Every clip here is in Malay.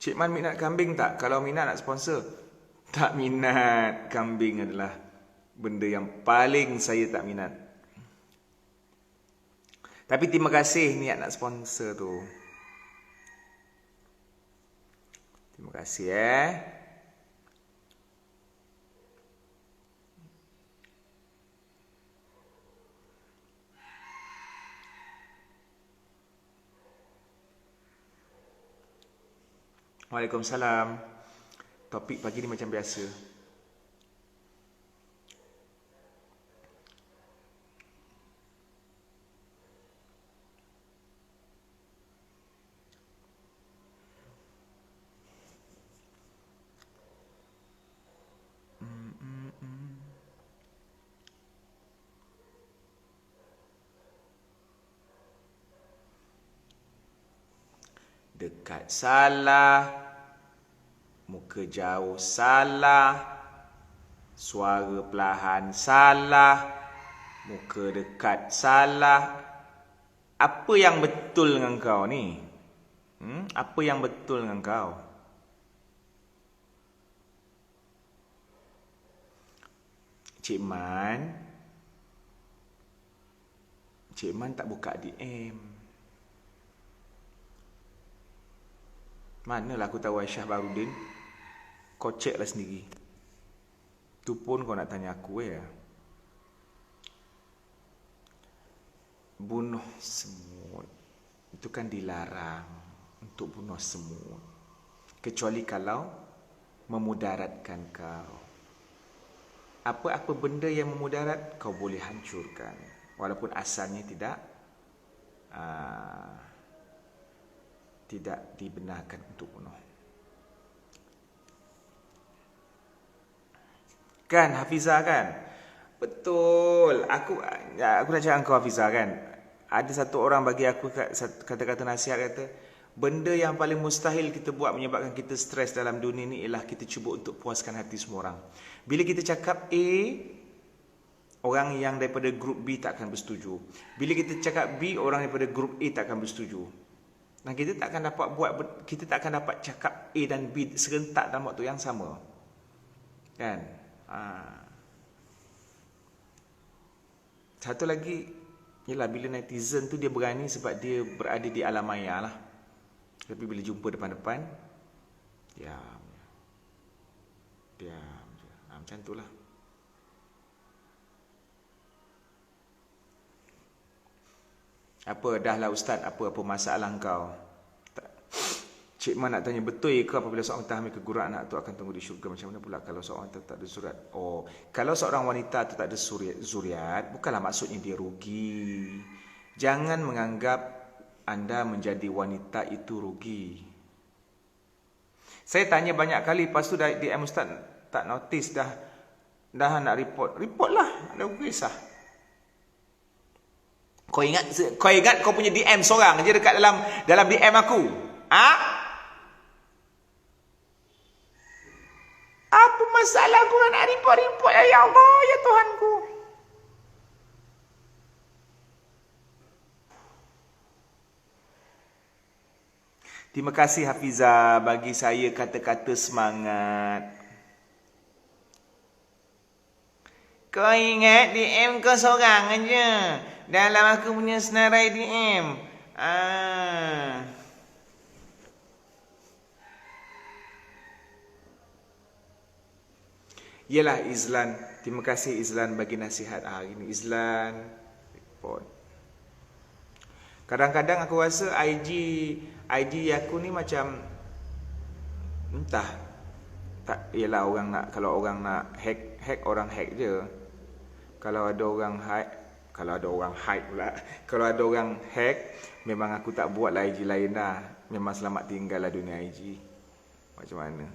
Cik Man minat kambing tak? Kalau minat nak sponsor. Tak minat. Kambing adalah benda yang paling saya tak minat. Tapi terima kasih niat nak sponsor tu. Terima kasih Waalaikumsalam. Topik pagi ni macam biasa. Dekat salah, muka jauh salah, suara perlahan salah, muka dekat salah. Apa yang betul dengan kau ni? Apa yang betul dengan kau? Cik Man tak buka DM. Manalah aku tahu Aisyah Barudin. Kau ceklah sendiri. Tu pun kau nak tanya aku ya. Bunuh semut. Itu kan dilarang untuk bunuh semut. Kecuali kalau memudaratkan kau. Apa-apa benda yang memudarat kau boleh hancurkan. Walaupun asalnya tidak dibenarkan untuk bunuh. Kan Hafizah kan? Betul. Aku nak cakap kau Hafizah kan. Ada satu orang bagi aku kata-kata nasihat kata, benda yang paling mustahil kita buat menyebabkan kita stres dalam dunia ni ialah kita cuba untuk puaskan hati semua orang. Bila kita cakap A, orang yang daripada grup B tak akan bersetuju. Bila kita cakap B, orang daripada grup A tak akan bersetuju. Dan kita tak akan dapat cakap A dan B serentak dalam waktu yang sama. Kan? Satu lagi, ialah bila netizen tu dia berani sebab dia berada di alam maya lah. Tapi bila jumpa depan-depan, diam. Macam tu lah. Apa dah lah Ustaz, apa masalah kau? Cik Man nak tanya, betul ke apabila seorang wanita hamil kegurat anak tu akan tunggu di syurga? Macam mana pula kalau seorang wanita tak ada zuriat? Oh, kalau seorang wanita tu tak ada zuriat, bukanlah maksudnya dia rugi. Jangan menganggap anda menjadi wanita itu rugi. Saya tanya banyak kali, lepas tu DM Ustaz tak notice dah nak report. Report lah, ada kisah. Kau ingat kau punya DM seorang je dekat dalam DM aku? Apa masalah aku nak report ya Allah, ya Tuhanku? Terima kasih Hafizah bagi saya kata-kata semangat. Kau ingat DM kau seorang aja dalam aku punya senarai DM. Yalah Izlan. Terima kasih Izlan bagi nasihat hari ini. Izlan report. Kadang-kadang aku rasa IG aku ni macam entah tak, ialah kalau orang nak hack orang hack je. Kalau ada orang hack, memang aku tak buat lah IG lain dah. Memang selamat tinggal lah dunia IG. Macam mana?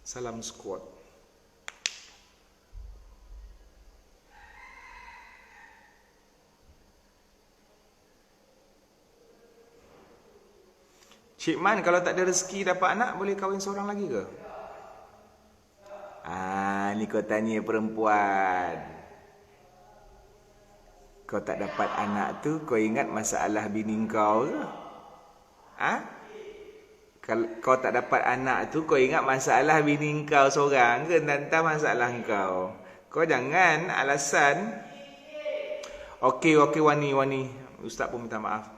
Salam squad. Cik Man, kalau tak ada rezeki dapat anak, boleh kahwin seorang lagi ke? Ni kau tanya perempuan. Kau tak dapat anak tu, kau ingat masalah bini kau ke? Ha? Kalau kau tak dapat anak tu, kau ingat masalah bini kau seorang ke? Tentang masalah kau. Kau jangan alasan. Okey, Wani. Ustaz pun minta maaf.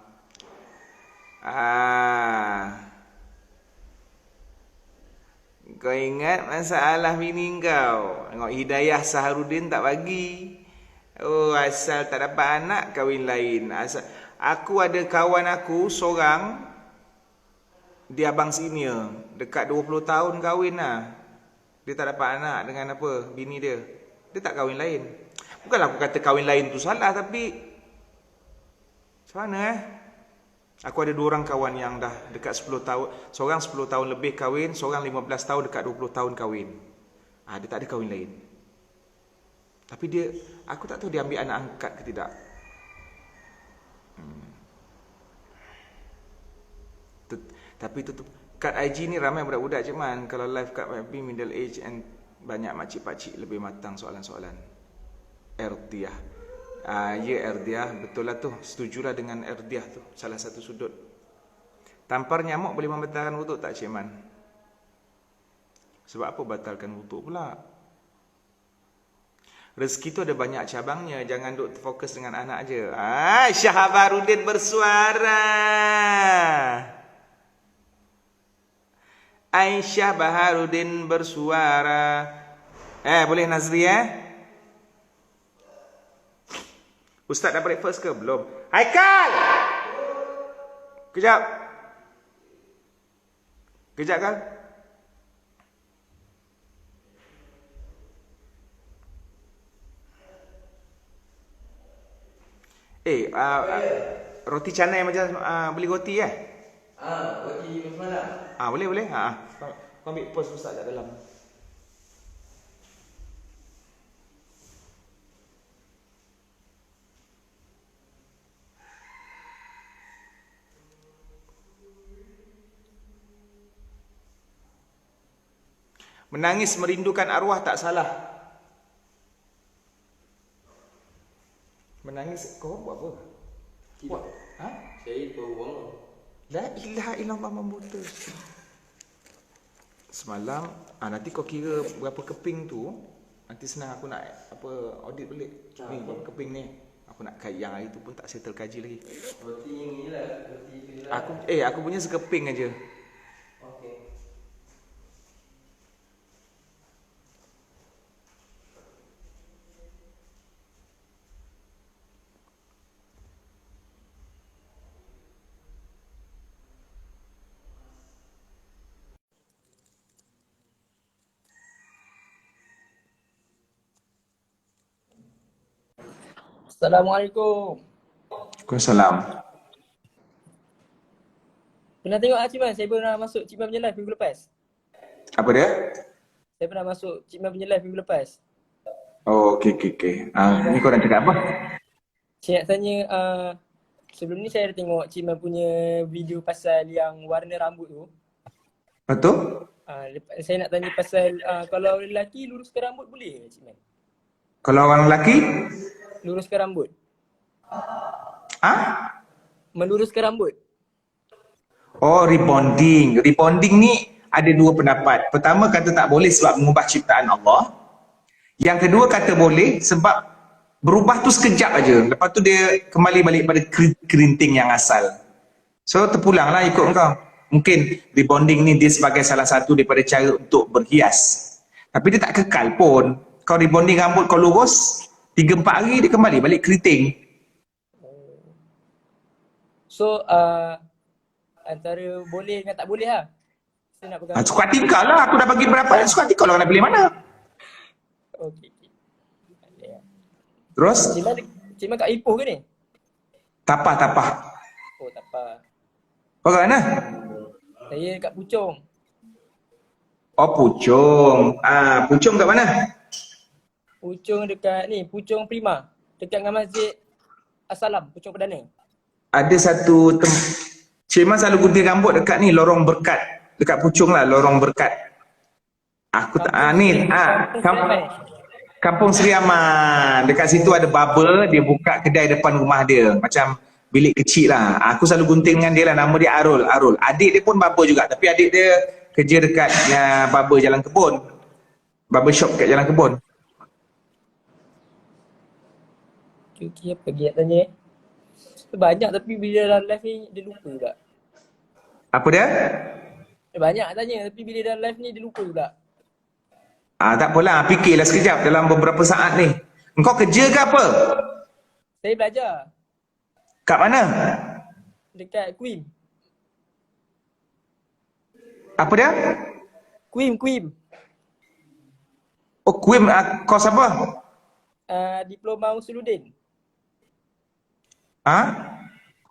Kau ingat masalah bini kau. Tengok Hidayah Saharudin tak bagi. Oh, asal tak dapat anak, kahwin lain. Aku ada kawan aku seorang, dia abang senior, dekat 20 tahun kahwin lah. Dia tak dapat anak dengan apa? Bini dia. Dia tak kahwin lain. Bukanlah aku kata kahwin lain tu salah, tapi macam mana Aku ada 2 orang kawan yang dah dekat 10 tahun. Seorang 10 tahun lebih kahwin, seorang 15 tahun dekat 20 tahun kahwin. Dia tak ada kahwin lain. Tapi dia, aku tak tahu dia ambil anak angkat ke tidak. Tapi tutup kat IG ni ramai budak-budak je man. Kalau live kat FB middle age and banyak makcik-pakcik lebih matang soalan-soalan. Erdiah. Ya Erdiah, betul lah tu. Setujulah dengan Erdiah tu. Salah satu sudut. Tampar nyamuk boleh membatalkan wuduk tak Cik Man? Sebab apa batalkan wuduk pula? Rezeki tu ada banyak cabangnya. Jangan duk fokus dengan anak je. Syah Barudin bersuara. Aisyah Baharudin bersuara. Boleh Nazri Ustaz dah breakfast ke? Belum. Haikal! Kejap. Kejap kan? Roti canai macam beli roti Roti semalam. Boleh. Kau ambil pos Ustaz kat dalam. Menangis merindukan arwah tak salah. Menangis kau buat apa? Buat? Saya buang. La ilaha illallah membuta. Semalam nanti kau kira berapa keping tu, nanti senang aku nak audit balik. Ni berapa keping ni. Aku nak yang hari tu pun tak settle kaji lagi. Roti ni lah, roti aku punya sekeping aja. Okey. Assalamualaikum. Waalaikumsalam. Pernah tengok Cik Man? Saya pernah masuk Cik Man punya live minggu lepas. Apa dia? Saya pernah masuk Cik Man punya live minggu lepas. Oh, okey. Ni kau nak cakap apa? Saya nak tanya, sebelum ni saya ada tengok Cik Man punya video pasal yang warna rambut tu. Betul? Saya nak tanya pasal kalau lelaki luruskan rambut boleh ke Cik Man? Kalau orang lelaki? Luruskan rambut. Meluruskan rambut. Oh, rebonding. Rebonding ni ada 2 pendapat. Pertama kata tak boleh sebab mengubah ciptaan Allah. Yang kedua kata boleh sebab berubah tu sekejap aja. Lepas tu dia kembali balik pada kerinting yang asal. So terpulanglah ikut kau. Mungkin rebonding ni dia sebagai salah satu daripada cara untuk berhias. Tapi dia tak kekal pun. Kau rebonding rambut kau lurus, 3-4 hari dia kembali balik keriting. So antara boleh dengan tak boleh lah. Saya nak pegang. Suka hati kau lah. Aku dah bagi berapa. Suka hati kau lah nak pilih mana. Okey. Terus? Cik Man kat Ipoh ke ni? Tapah. Oh, tak apa. Kau kat mana? Saya kat Puchong. Oh, Puchong. Puchong kat mana? Puchong dekat ni, Puchong Prima. Dekat dengan Masjid Assalam, Puchong Perdana. Ada satu Cik Man selalu gunting rambut dekat ni, Lorong Berkat. Dekat Puchong lah, Lorong Berkat. Aku tak Kampung ni Kampung Serabai. Kampung Seri Aman. Dekat situ ada barber, dia buka kedai depan rumah dia. Macam bilik kecil lah. Aku selalu gunting dengan dia lah. Nama dia Arul. Arul. Adik dia pun barber juga. Tapi adik dia kerja dekat barber Jalan Kebun. Barber shop kat Jalan Kebun. Okay, apa lagi nak tanya banyak tapi bila dalam live ni dia lupa pula. Apa dia? Banyak nak tanya tapi bila dalam live ni dia lupa pula. Tak apalah. Fikirlah sekejap dalam beberapa saat ni. Engkau kerja ke apa? Saya belajar Kat mana? dekat Queen. Apa dia? Queen. Oh, Kuim. Kos apa? Diploma Usuluddin. Ha?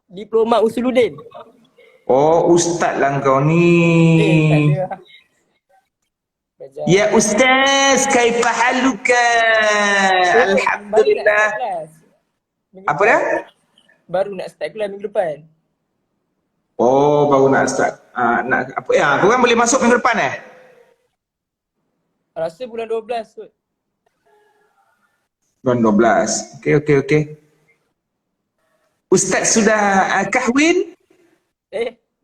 Diploma Usuluddin. Oh, ustaz lah kau Tak ni. ada lah. Belajar. Ya ustaz, kaifa haluka? Baru nak Alhamdulillah. start kelas. Minggu Apa depan. dia? Baru nak start kelas minggu depan. Oh, baru nak start. Nak apa ya? Kau kan boleh masuk minggu depan Rasa bulan 12 kot. Bulan 12. Okey. Ustaz sudah kahwin?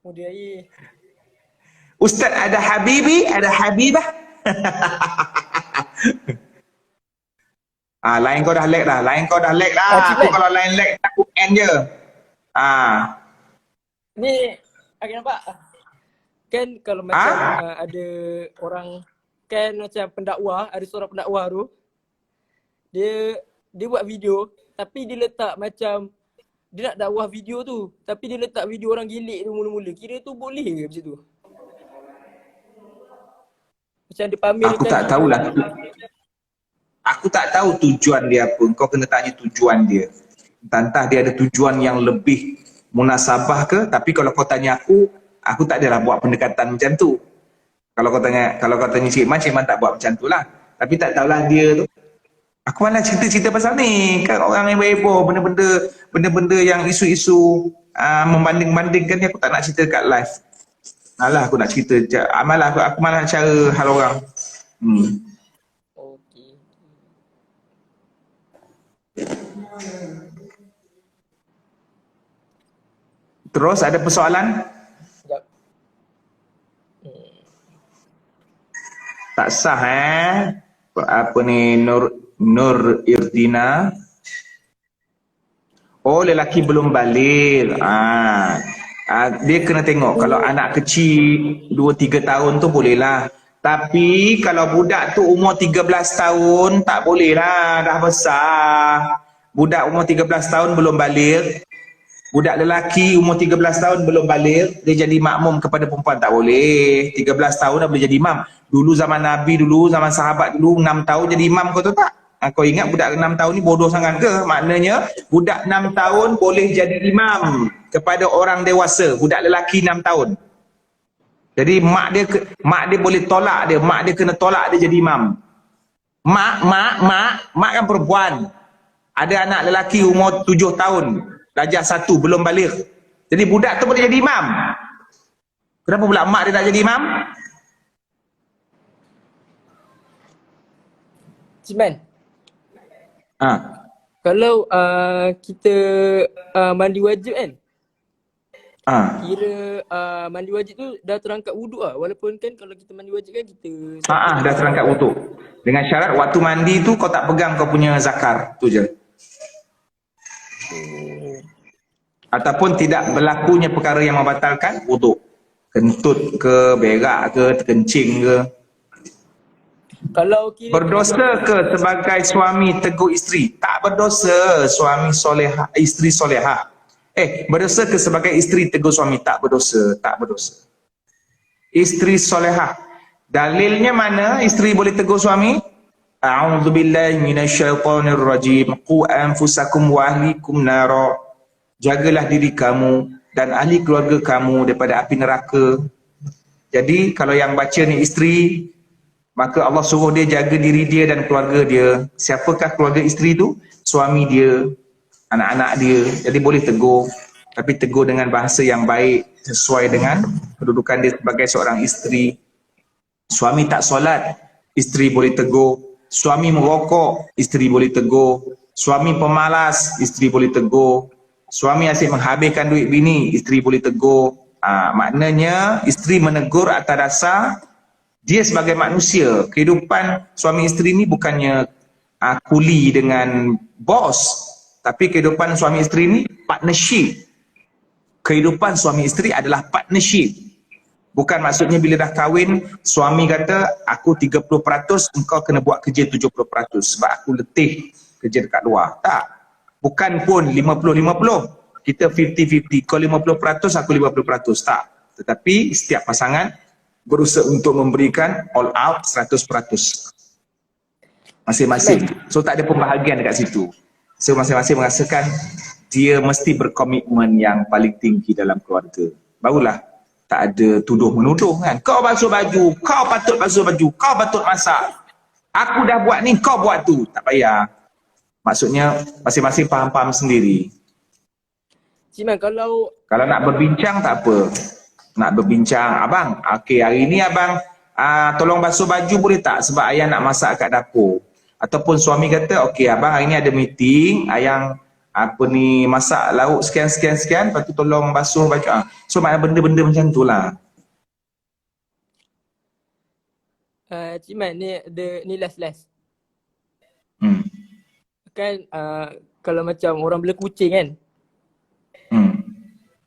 Muda air. Ustaz ada habibi, ada habibah? Lain kau dah lag dah. Aku Cimen. kalau lain lag aku end je. Ni, aku nampak. Kan kalau macam ada orang, kan macam pendakwah, ada seorang pendakwah tu, dia buat video, tapi dia letak macam, dia nak dakwah video tu, tapi dia letak video orang gilik tu mula-mula. Kira tu boleh ke macam tu? Macam dia pamerkan. Aku tak tahulah. Aku tak tahu tujuan dia apa. Kau kena tanya tujuan dia. Entah dia ada tujuan yang lebih munasabah ke, tapi kalau kau tanya aku tak adalah buat pendekatan macam tu. Kalau kau tanya Cik Man tak buat macam tu lah. Tapi tak tahulah dia tu. Aku malah cerita-cerita pasal ni. Kan orang yang heboh benda-benda yang isu-isu membanding-bandingkan ni aku tak nak cerita kat live. Alah aku nak cerita. Aku malah nak cara hal orang. Okey. Terus ada persoalan? Sekejap. Tak sah apa ni Nur Irdina. Oh, lelaki belum balik. Dia kena tengok. Kalau anak kecil 2-3 tahun tu bolehlah. Tapi kalau budak tu umur 13 tahun tak bolehlah, dah besar. Budak umur 13 tahun belum balik. Budak lelaki umur 13 tahun belum balik, dia jadi makmum kepada perempuan tak boleh. 13 tahun dah boleh jadi imam. Dulu zaman Nabi dulu, zaman sahabat dulu 6 tahun jadi imam, kau tahu tak? Kau ingat budak 6 tahun ni bodoh sangat ke? Maknanya budak 6 tahun boleh jadi imam kepada orang dewasa, budak lelaki 6 tahun. Jadi mak dia boleh tolak dia, mak dia kena tolak dia jadi imam. Mak kan perempuan. Ada anak lelaki umur 7 tahun, darjah 1 belum balik. Jadi budak tu boleh jadi imam. Kenapa pula mak dia tak jadi imam? Ciman. Ha. Kalau kita mandi wajib kan, Ha. kira mandi wajib tu dah terangkat wuduk lah. Walaupun kan kalau kita mandi wajib kan kita Dah terangkat wuduk. Dengan syarat waktu mandi tu kau tak pegang kau punya zakar, tu je. Ataupun tidak berlakunya perkara yang membatalkan wuduk. Kentut ke, berak ke, terkencing ke. Kalau kira Berdosa ke sebagai suami tegur isteri? Tak berdosa suami soleha, isteri soleha. Berdosa ke sebagai isteri tegur suami? Tak berdosa, tak berdosa. Isteri soleha. Dalilnya mana isteri boleh tegur suami? A'udzubillahi minasyaitonirrajim. Qu anfusakum wa ahlikum nara. Jagalah diri kamu dan ahli keluarga kamu daripada api neraka. Jadi kalau yang baca ni isteri, maka Allah suruh dia jaga diri dia dan keluarga dia. Siapakah keluarga isteri tu? Suami dia, anak-anak dia. Jadi boleh tegur, tapi tegur dengan bahasa yang baik sesuai dengan kedudukan dia sebagai seorang isteri. Suami tak solat, isteri boleh tegur. Suami merokok, isteri boleh tegur. Suami pemalas, isteri boleh tegur. Suami asyik menghabiskan duit bini, isteri boleh tegur. Maknanya isteri menegur atas dasar dia sebagai manusia. Kehidupan suami isteri ni bukannya kuli dengan bos, tapi kehidupan suami isteri ni partnership. Kehidupan suami isteri adalah partnership. Bukan maksudnya bila dah kahwin, suami kata aku 30%, engkau kena buat kerja 70% sebab aku letih kerja dekat luar. Tak. Bukan pun 50-50. Kita 50-50. Kau 50%, aku 50%. Tak. Tetapi setiap pasangan berusaha untuk memberikan all out 100%. Masing-masing. So tak ada pembahagian dekat situ. So masing-masing merasakan dia mesti berkomitmen yang paling tinggi dalam keluarga. Barulah tak ada tuduh-menuduh kan. Kau basuh baju, kau patut basuh baju, kau patut masak. Aku dah buat ni, kau buat tu. Tak payah. Maksudnya masing-masing faham-faham sendiri. Cik Man, kalau nak berbincang tak apa. Nak berbincang, abang, okey hari ni abang tolong basuh baju boleh tak? Sebab ayah nak masak kat dapur. Ataupun suami kata, okey abang hari ni ada meeting, ayang masak lauk sekian, lepas tu tolong basuh baju. So maknanya benda-benda macam tu lah. Cik Man ni last. Hmm. Kan kalau macam orang bela kucing kan.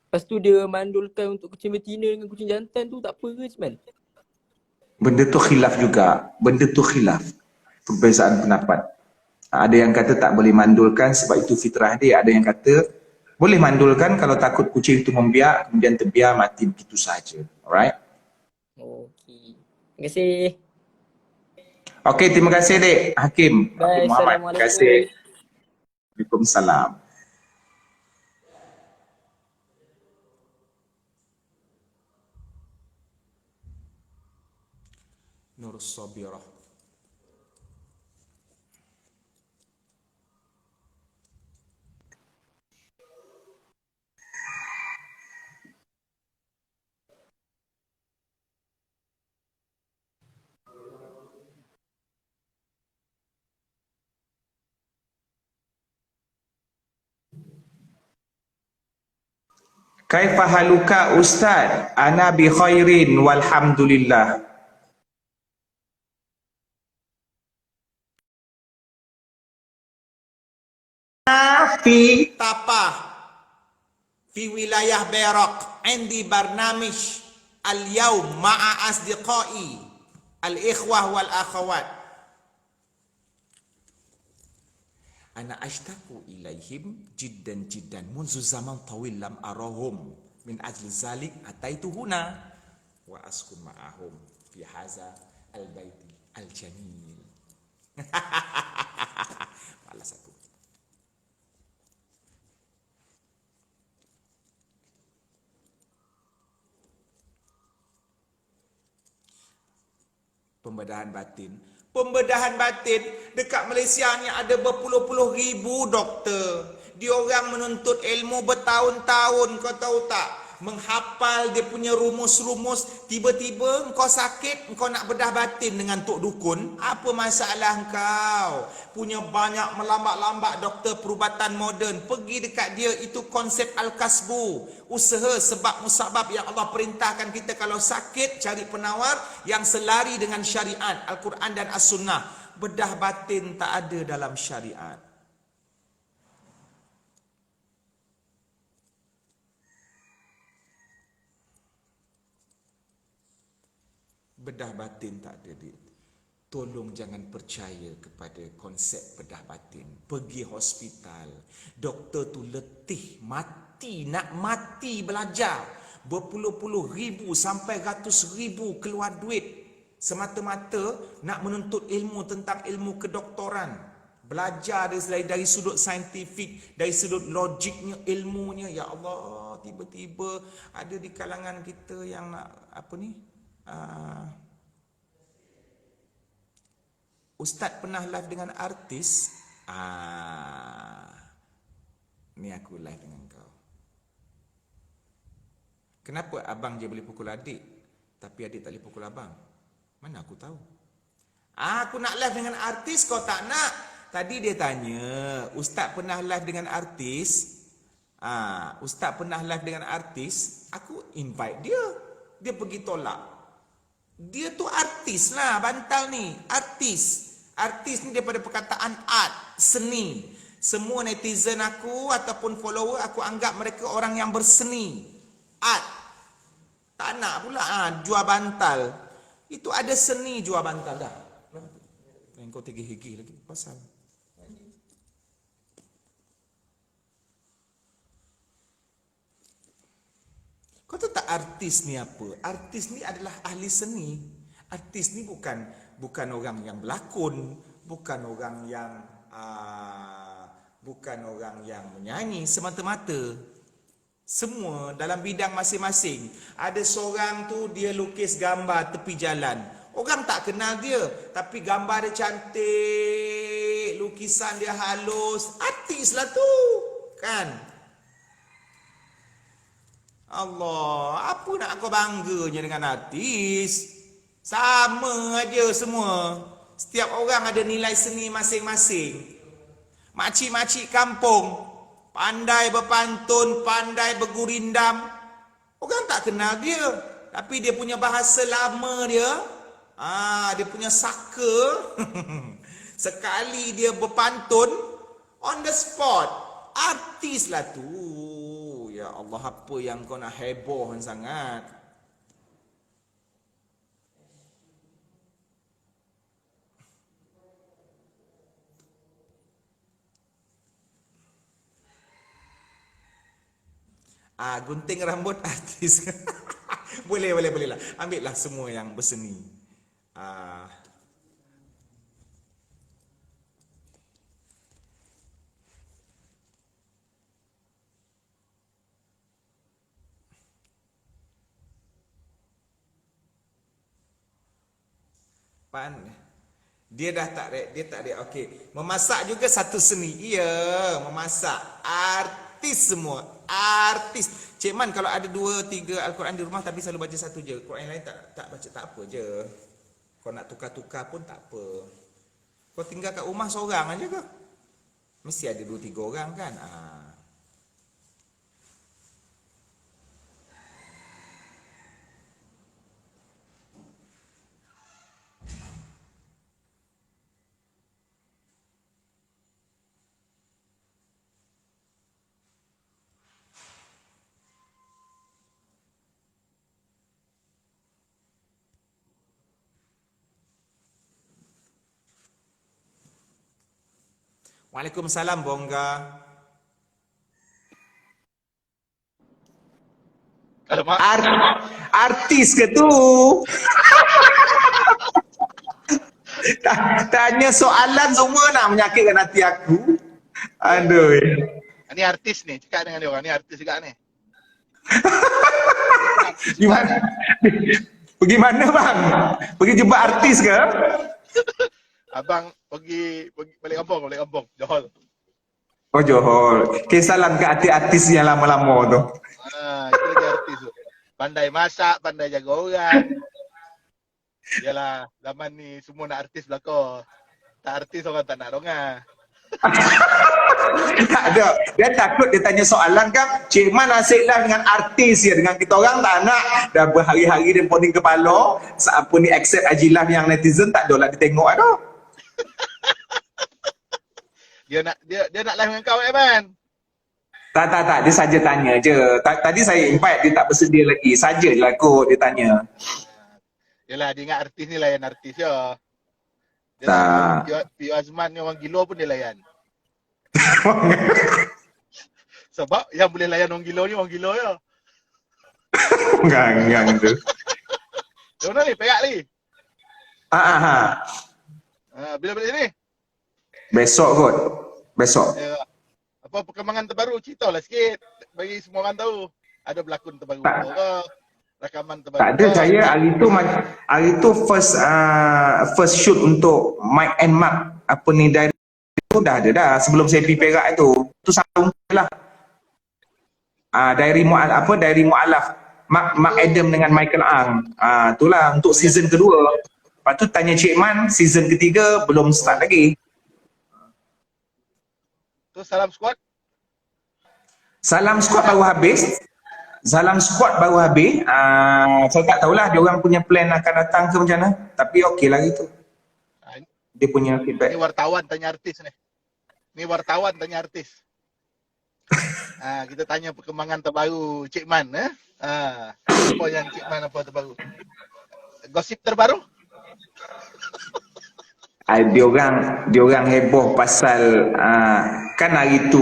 Lepas tu dia mandulkan untuk kucing betina dengan kucing jantan tu, tak apa ke Cik Man? Benda tu khilaf juga. Benda tu khilaf. Perbezaan pendapat. Ada yang kata tak boleh mandulkan sebab itu fitrah dia. Ada yang kata boleh mandulkan kalau takut kucing itu membiak, kemudian terbiar mati begitu sahaja. Alright? Okey. Terima kasih. Okey, terima kasih Dek Hakim. Baik, Muhammad. Terima kasih. Waalaikumsalam. Nur Sabirah. Kaifa haluka Ustaz? Ana bi khairin walhamdulillah. Fi Tapah fi wilayah Berak indi barnamij al-yawm ma'a asdiqai al-ikhwah wal akhawat. Ana ashtaku ilaihim jiddan munzu zaman tawil lam arahum min ajli zalik ataitu huna wa askun ma'ahum fi haza al-baiti al-jamil. Malas aku. Pembedahan batin dekat Malaysia ni ada berpuluh-puluh ribu doktor. Diorang menuntut ilmu bertahun-tahun, kau tahu tak? Menghafal dia punya rumus-rumus. Tiba-tiba kau sakit, kau nak bedah batin dengan tok dukun. Apa masalah kau? Punya banyak melambat-lambat doktor perubatan moden. Pergi dekat dia, itu konsep Al-Kasbu. Usaha sebab musabab yang Allah perintahkan kita. Kalau sakit, cari penawar yang selari dengan syariat Al-Quran dan As-Sunnah. Bedah batin tak ada dalam syariat. Bedah batin tak ada. Tolong jangan percaya kepada konsep bedah batin. Pergi hospital, doktor tu letih, mati, nak mati belajar. Berpuluh-puluh ribu sampai ratus ribu keluar duit. Semata-mata nak menuntut ilmu tentang ilmu kedoktoran. Belajar dari sudut saintifik, dari sudut logiknya, ilmunya. Ya Allah, tiba-tiba ada di kalangan kita yang nak Ustaz pernah live dengan artis. Ni aku live dengan kau. Kenapa abang je boleh pukul adik, tapi adik tak boleh pukul abang? Mana aku tahu. Aku nak live dengan artis, kau tak nak. Tadi dia tanya, Ustaz pernah live dengan artis? Ustaz pernah live dengan artis? Aku invite dia. Dia pergi tolak. Dia tu artis lah, bantal ni. Artis. Artis ni daripada perkataan art, seni. Semua netizen aku ataupun follower, aku anggap mereka orang yang berseni. Art. Tak nak pula jual bantal. Itu ada seni jual bantal dah. Kau tegih-hegih lagi pasal. Kau tahu tak artis ni apa? Artis ni adalah ahli seni. Artis ni bukan orang yang berlakon, bukan orang yang menyanyi semata-mata. Semua dalam bidang masing-masing. Ada seorang tu dia lukis gambar tepi jalan. Orang tak kenal dia, tapi gambar dia cantik, lukisan dia halus. Artis lah tu, kan? Allah, apa nak kau bangganya dengan artis? Sama aja semua. Setiap orang ada nilai seni masing-masing. Makcik-makcik kampung, pandai berpantun, pandai bergurindam. Orang tak kenal dia, tapi dia punya bahasa lama dia, dia punya saka. Sekali dia berpantun, on the spot. Artis lah tu. Ya Allah, apa yang kau nak heboh sangat? Gunting rambut artis. Boleh lah. Ambil lah semua yang berseni. Dia tak ada. Okey. Memasak juga satu seni. Ya, memasak. Artis semua. Artis. Cik Man, kalau ada 2-3 Al-Quran di rumah, tapi selalu baca satu je. Quran lain tak baca, tak apa je. Kau nak tukar-tukar pun tak apa. Kau tinggal kat rumah seorang aja ke? Mesti ada 2-3 orang kan? Waalaikumsalam, Bongga. Artis ke tu? Tanya soalan semua nak menyakitkan hati aku. Aduh. Ini artis nih, cakap dengan dia orang. Ini artis juga nih. Gimana? Pergi mana bang? Pergi jumpa artis ke? Abang pergi balik kampung, Johor. Oh Johor. Okay, salam ke artis yang lama-lama tu. Itu lagi artis tu. Pandai masak, pandai jaga orang. Yalah, zaman ni semua nak artis belakang. Tak artis orang tak nak dongah. Tak ada. Dia takut dia tanya soalan kan, Cik Man asyik lah dengan artis ya, dengan kita orang tak nak. Dah berhari-hari dia poning kepala, apa ni accept ajilah yang netizen tak ada lah dia tengok ada. Dia nak live dengan kau Man. Tak, dia saja tanya je. Tadi saya invite dia tak bersedia lagi. Sajalah kot dia tanya. Yalah, dia ingat artis ni layan artis ya. Dia tak. Pio Azman ni orang gila pun dia layan. Sebab yang boleh layan orang gila ni orang gila ya. Gang tu. Dia mana ni? Perak ni? Bila balik sini? Besok kot. Besok. Ya. Apa perkembangan terbaru? Ceritalah sikit. Bagi semua orang tahu. Ada berlakon terbaru ke? Rakaman terbaru. Tak ada, saya hari tu first shoot untuk Mike and Mark apa ni dari tu dah ada dah sebelum saya pergi Perak itu. Tu sambung lah. Diary Mu'alaf Mark Adam dengan Michael Ang. Itulah untuk season kedua. Lepas tu tanya Cik Man, season ketiga belum start lagi. Tu Salam Squad. Salam Squad baru habis. Salam Squad baru habis. Saya tak tahulah dia orang punya plan akan datang ke macam mana. Tapi okey lah gitu. Ah, Dia punya Ni feedback. wartawan tanya artis ni. Ni wartawan tanya artis. Kita tanya perkembangan terbaru Cik Man. Apa yang Cik Man apa terbaru? Gosip terbaru? Dia orang heboh pasal kan hari tu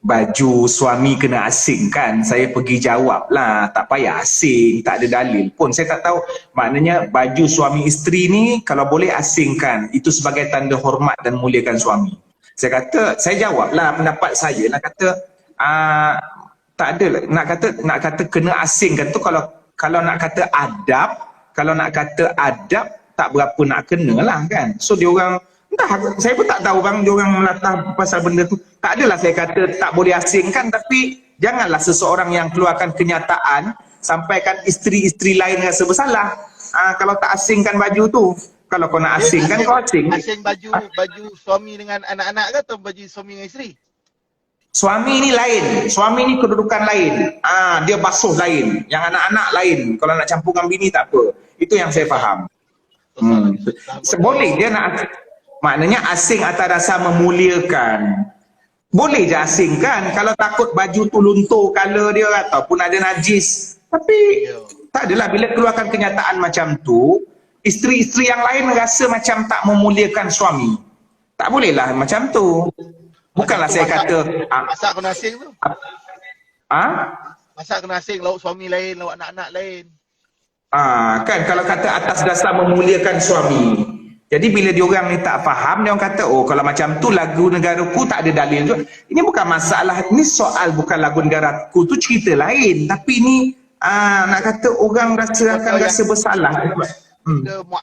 baju suami kena asingkan. Saya pergi jawab lah, tak payah asing, tak ada dalil pun. Saya tak tahu, maknanya baju suami isteri ni kalau boleh asingkan, itu sebagai tanda hormat dan muliakan suami. Saya jawab lah pendapat saya lah, kata tak ada lah. Nak kata kena asingkan tu kalau nak kata adab tak berapa nak kena lah kan. So dia orang, entah, saya pun tak tahu bang, dia orang melatah pasal benda tu. Tak adalah saya kata tak boleh asingkan, tapi janganlah seseorang yang keluarkan kenyataan sampaikan isteri-isteri lain rasa bersalah. Kalau tak asingkan baju tu, kalau kau nak asingkan kau asing. Asing baju suami dengan anak-anak ke atau baju suami dengan isteri? Suami ni lain, suami ni kedudukan lain. Dia basuh lain, yang anak-anak lain. Kalau nak campur dengan bini tak apa. Itu yang saya faham. Boleh dia nak, maknanya asing atas dasar memuliakan. Boleh je asingkan kalau takut baju tu luntur color dia ataupun ada najis. Tapi tak adalah bila keluarkan kenyataan macam tu, isteri-isteri yang lain rasa macam tak memuliakan suami. Tak bolehlah macam tu. Bukanlah saya kata masak kena asing tu. Masak kena asing, lauk suami lain, lauk anak-anak lain. Kan kalau kata atas dasar memuliakan suami. Jadi bila diorang ni tak faham, dia orang kata, oh kalau macam tu lagu negaraku tak ada dalil tu. Ini bukan masalah, ini soal bukan lagu negaraku tu cerita lain. Tapi ni nak kata orang akan rasa bersalah.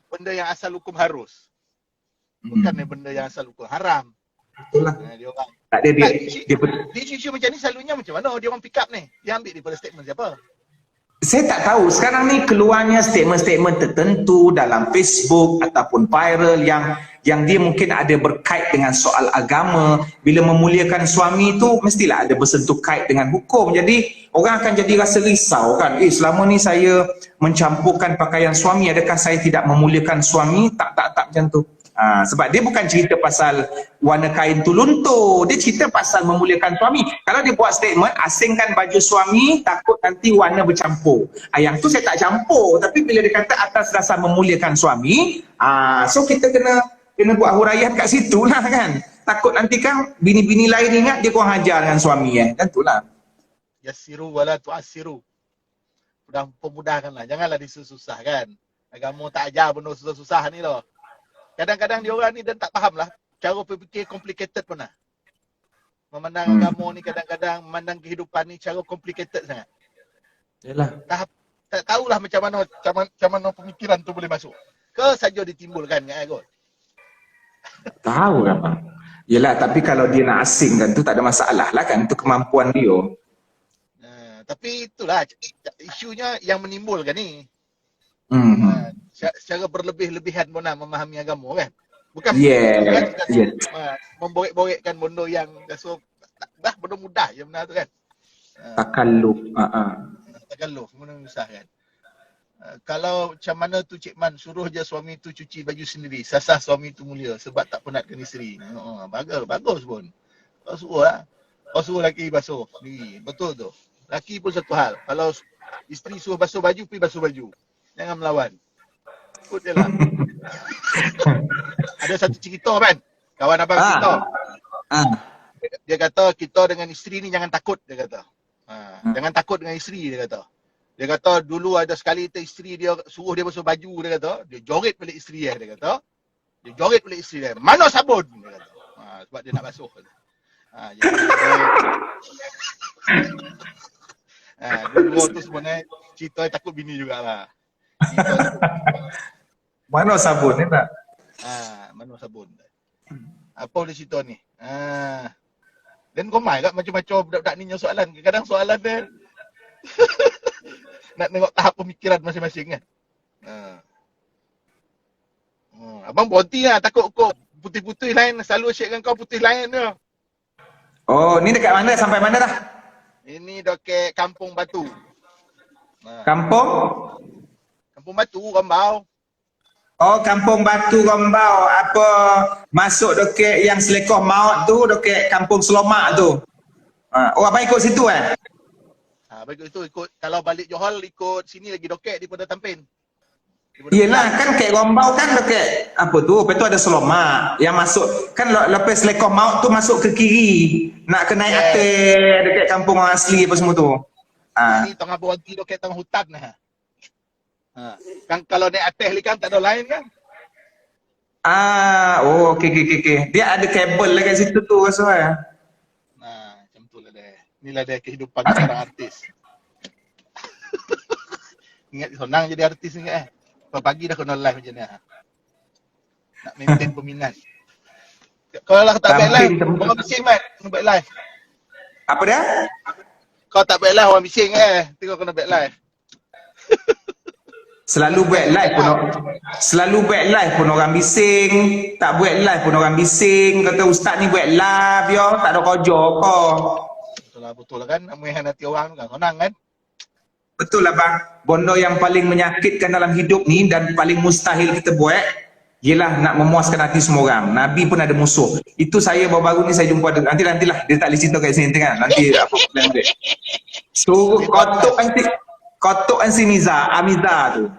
Benda yang asal hukum harus. Bukan benda yang asal hukum haram. Betul lah. Dia orang. Tak ada dia isu macam ni selalunya macam mana dia orang pick up ni? Dia ambil daripada statement siapa? Saya tak tahu. Sekarang ni keluarnya statement-statement tertentu dalam Facebook ataupun viral yang dia mungkin ada berkait dengan soal agama. Bila memuliakan suami tu mestilah ada bersentuh kait dengan hukum. Jadi orang akan jadi rasa risau kan. Selama ni saya mencampurkan pakaian suami, adakah saya tidak memuliakan suami? Tak macam tu. Sebab dia bukan cerita pasal warna kain tu luntur, dia cerita pasal memuliakan suami. Kalau dia buat statement asingkan baju suami takut nanti warna bercampur, yang tu saya tak campur. Tapi bila dia kata atas dasar memuliakan suami, so kita kena buat huraian kat situ lah kan. Takut nanti kan bini-bini lain ingat dia kurang ajar dengan suami kan tu lah. Yassiru wala tu'assiru. Pemudahkanlah, janganlah disusah kan. Agama tak ajar benda susah-susah ni loh. Kadang-kadang dia orang ni dan tak faham lah. Cara berfikir complicated pun lah. Memandang agama ni kadang-kadang, memandang kehidupan ni cara complicated sangat. Yalah. Tak tahulah macam mana pemikiran tu boleh masuk. Ke saja ditimbulkan kan kot. Tahu kan bang. Yelah, tapi kalau dia nak asingkan tu tak ada masalah lah kan. Itu kemampuan dia. Tapi itulah isunya yang menimbulkan ni. Secara berlebih-lebihan pun nak memahami agama kan. Bukan memborek-borekkan benda yang dah benda mudah je benda tu kan. Takalluf. Takalluf, benda susah kan. Kalau macam mana tu Cik Man suruh je suami tu cuci baju sendiri, sasah suami tu mulia sebab tak penatkan isteri. Bagus pun. Kau suruh lah. Kau suruh lelaki basuh sendiri. Betul tu. Lelaki pun satu hal. Kalau isteri suruh basuh baju, pergi basuh baju. Jangan melawan. Ikut je lah. Ada satu cerita kan, kawan abang cerita. Dia kata kita dengan isteri ni jangan takut, dia kata. Jangan takut dengan isteri, dia kata. Dia kata dulu ada sekali isteri dia suruh dia basuh baju, dia kata. Dia joget balik isteri dia kata. Dia joget balik isteri dia. Mana sabun? Dia kata. Sebab dia nak basuh. Dua tu sebenarnya cerita takut bini jugalah. Mana sabun ni tak? Mana sabun. Apa boleh cerita ni? Dan komai kat macam-macam budak-budak ni punya soalan. Kadang soalan dia nak tengok tahap pemikiran masing-masing kan. Abang berhenti lah. Takut kau putih-putih lain. Selalu share dengan kau putih lain tu. Oh, ni dekat mana? Sampai mana dah? Ini dekat Kampung Batu. Kampung? Kampung Batu, Rambau. Oh, Kampung Batu Gombau. Apa masuk dekat yang Selekoh Maut tu, dekat Kampung Selomak tu. Oh, abang ikut situ Baik itu ikut. Kalau balik Johor ikut sini lagi doket daripada Tampin. Yelah, kan Kek Gombau kan dekat apa tu, lepas tu ada Selomak yang masuk, kan lepas Selekoh Maut tu masuk ke kiri, nak ke naik atas dekat kampung orang asli apa semua tu. Ini tengah berhenti doket tengah hutan lah. Kan kalau naik atas ni kan tak ada lain kan. Oh, okey. Dia ada kabel lah kat situ tu rasa Macam tu lah dia. Inilah dia kehidupan seorang artis. Ingat senang jadi artis ni pagi dah kena live macam ni. Nak maintain peminat. Kalau lah tak baik live, orang bising Mat, kena baik live. Apa dia? Kau tak baik live, orang bising tengok kena baik live. Selalu buat live pun orang bising, tak buat live pun orang bising, kata ustaz ni buat live yo, tak ada kerja kau. Betul lah kan, nak muihan hati orang kan, senang kan. Betul lah bang, benda yang paling menyakitkan dalam hidup ni dan paling mustahil kita buat ialah nak memuaskan hati semua orang. Nabi pun ada musuh. Itu saya baru-baru ni saya jumpa nantilah dia tak boleh cerita kat sini kan. Nanti apa plan dia. Suruh kotok si Amiza tu.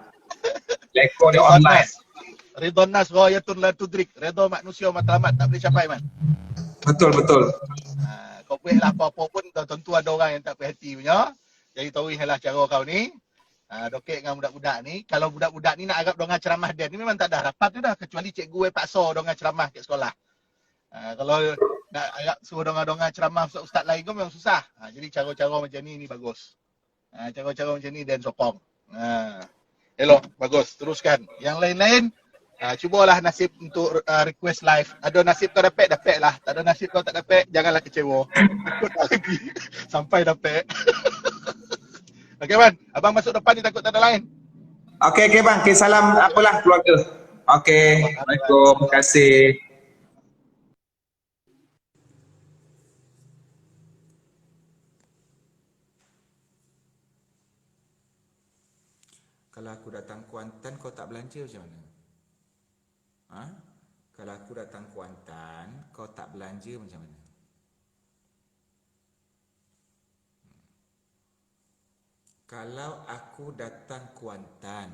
Lekor dia online. Ridwan Nas ghayatun la tudrik. Redha manusia matlamat tak boleh capai man. Betul. Kau boleh lah apa-apa pun tentu ada orang yang tak puas hati punya. Jadi tahu lah cara kau ni. Dokek dengan budak-budak ni. Kalau budak-budak ni nak agak donga ceramah dia ni memang tak ada harapan tu dah. Kecuali cikgu paksa donga ceramah kat sekolah. Kalau nak agak suruh donga-donga ceramah ustaz lain tu memang susah. Jadi cara-cara macam ni bagus. Cara-cara macam ni dan sokong. Elok, bagus. Teruskan. Yang lain-lain, cubalah nasib untuk request live. Ada nasib kau dapat lah. Tak ada nasib kau tak dapat, janganlah kecewa. Ikut lagi sampai dapat. Okey Man, abang masuk depan ni takut tak ada lain. Okey bang, salam apalah keluarga. Okey, Assalamualaikum, terima kasih. Kalau aku datang Kuantan, kau tak belanja macam mana? Kalau aku datang Kuantan, kau tak belanja macam mana? Kalau aku datang Kuantan,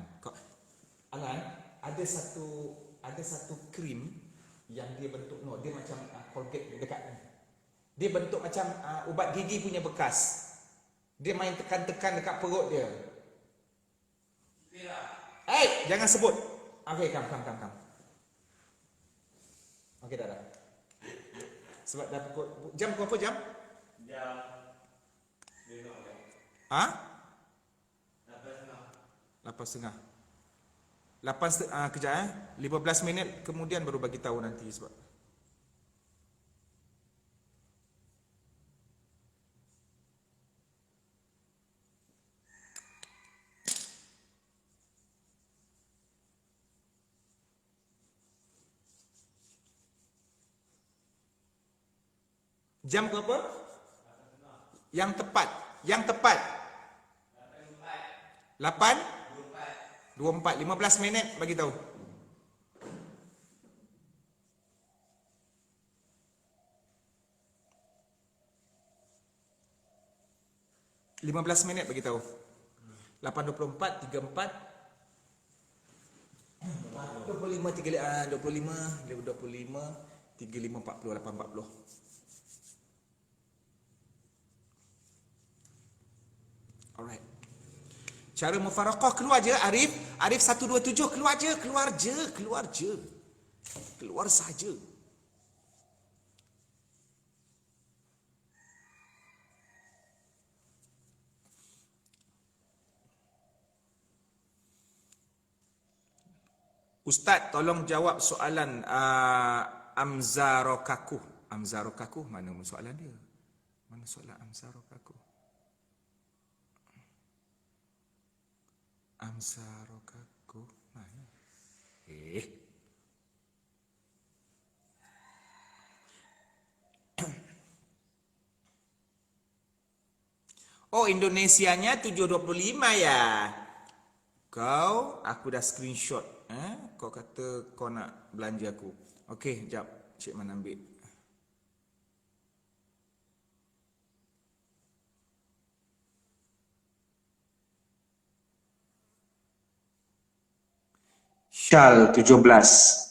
Alan, ada satu krim yang dia bentuk dia macam Colgate dekat ni. Dia bentuk macam ubat gigi punya bekas. Dia main tekan-tekan dekat perut dia. Jangan sebut. Okey, kam. Okey, dah. Sebab dah pukul jam berapa jam? Jam 8.30. Kejap 15 minit kemudian baru bagi tahu nanti sebab jam berapa? Yang tepat. 8.24 15 minit bagi tahu. Lima belas minit bagi tahu. 8.24 34 25 35 40 8.40. Alright. Cara mufaraqah keluar je Arif 127 keluar je. Keluar saja. Ustaz tolong jawab soalan Amzarokaku. Mana soalan dia? Mana soalan Amzarokaku? Amzarokaku mana? Oh, Indonesianya 7.25 ya. Aku dah screenshot. Kau kata kau nak belanja aku. Okey, jap. Cik Man ambil. Syal 17.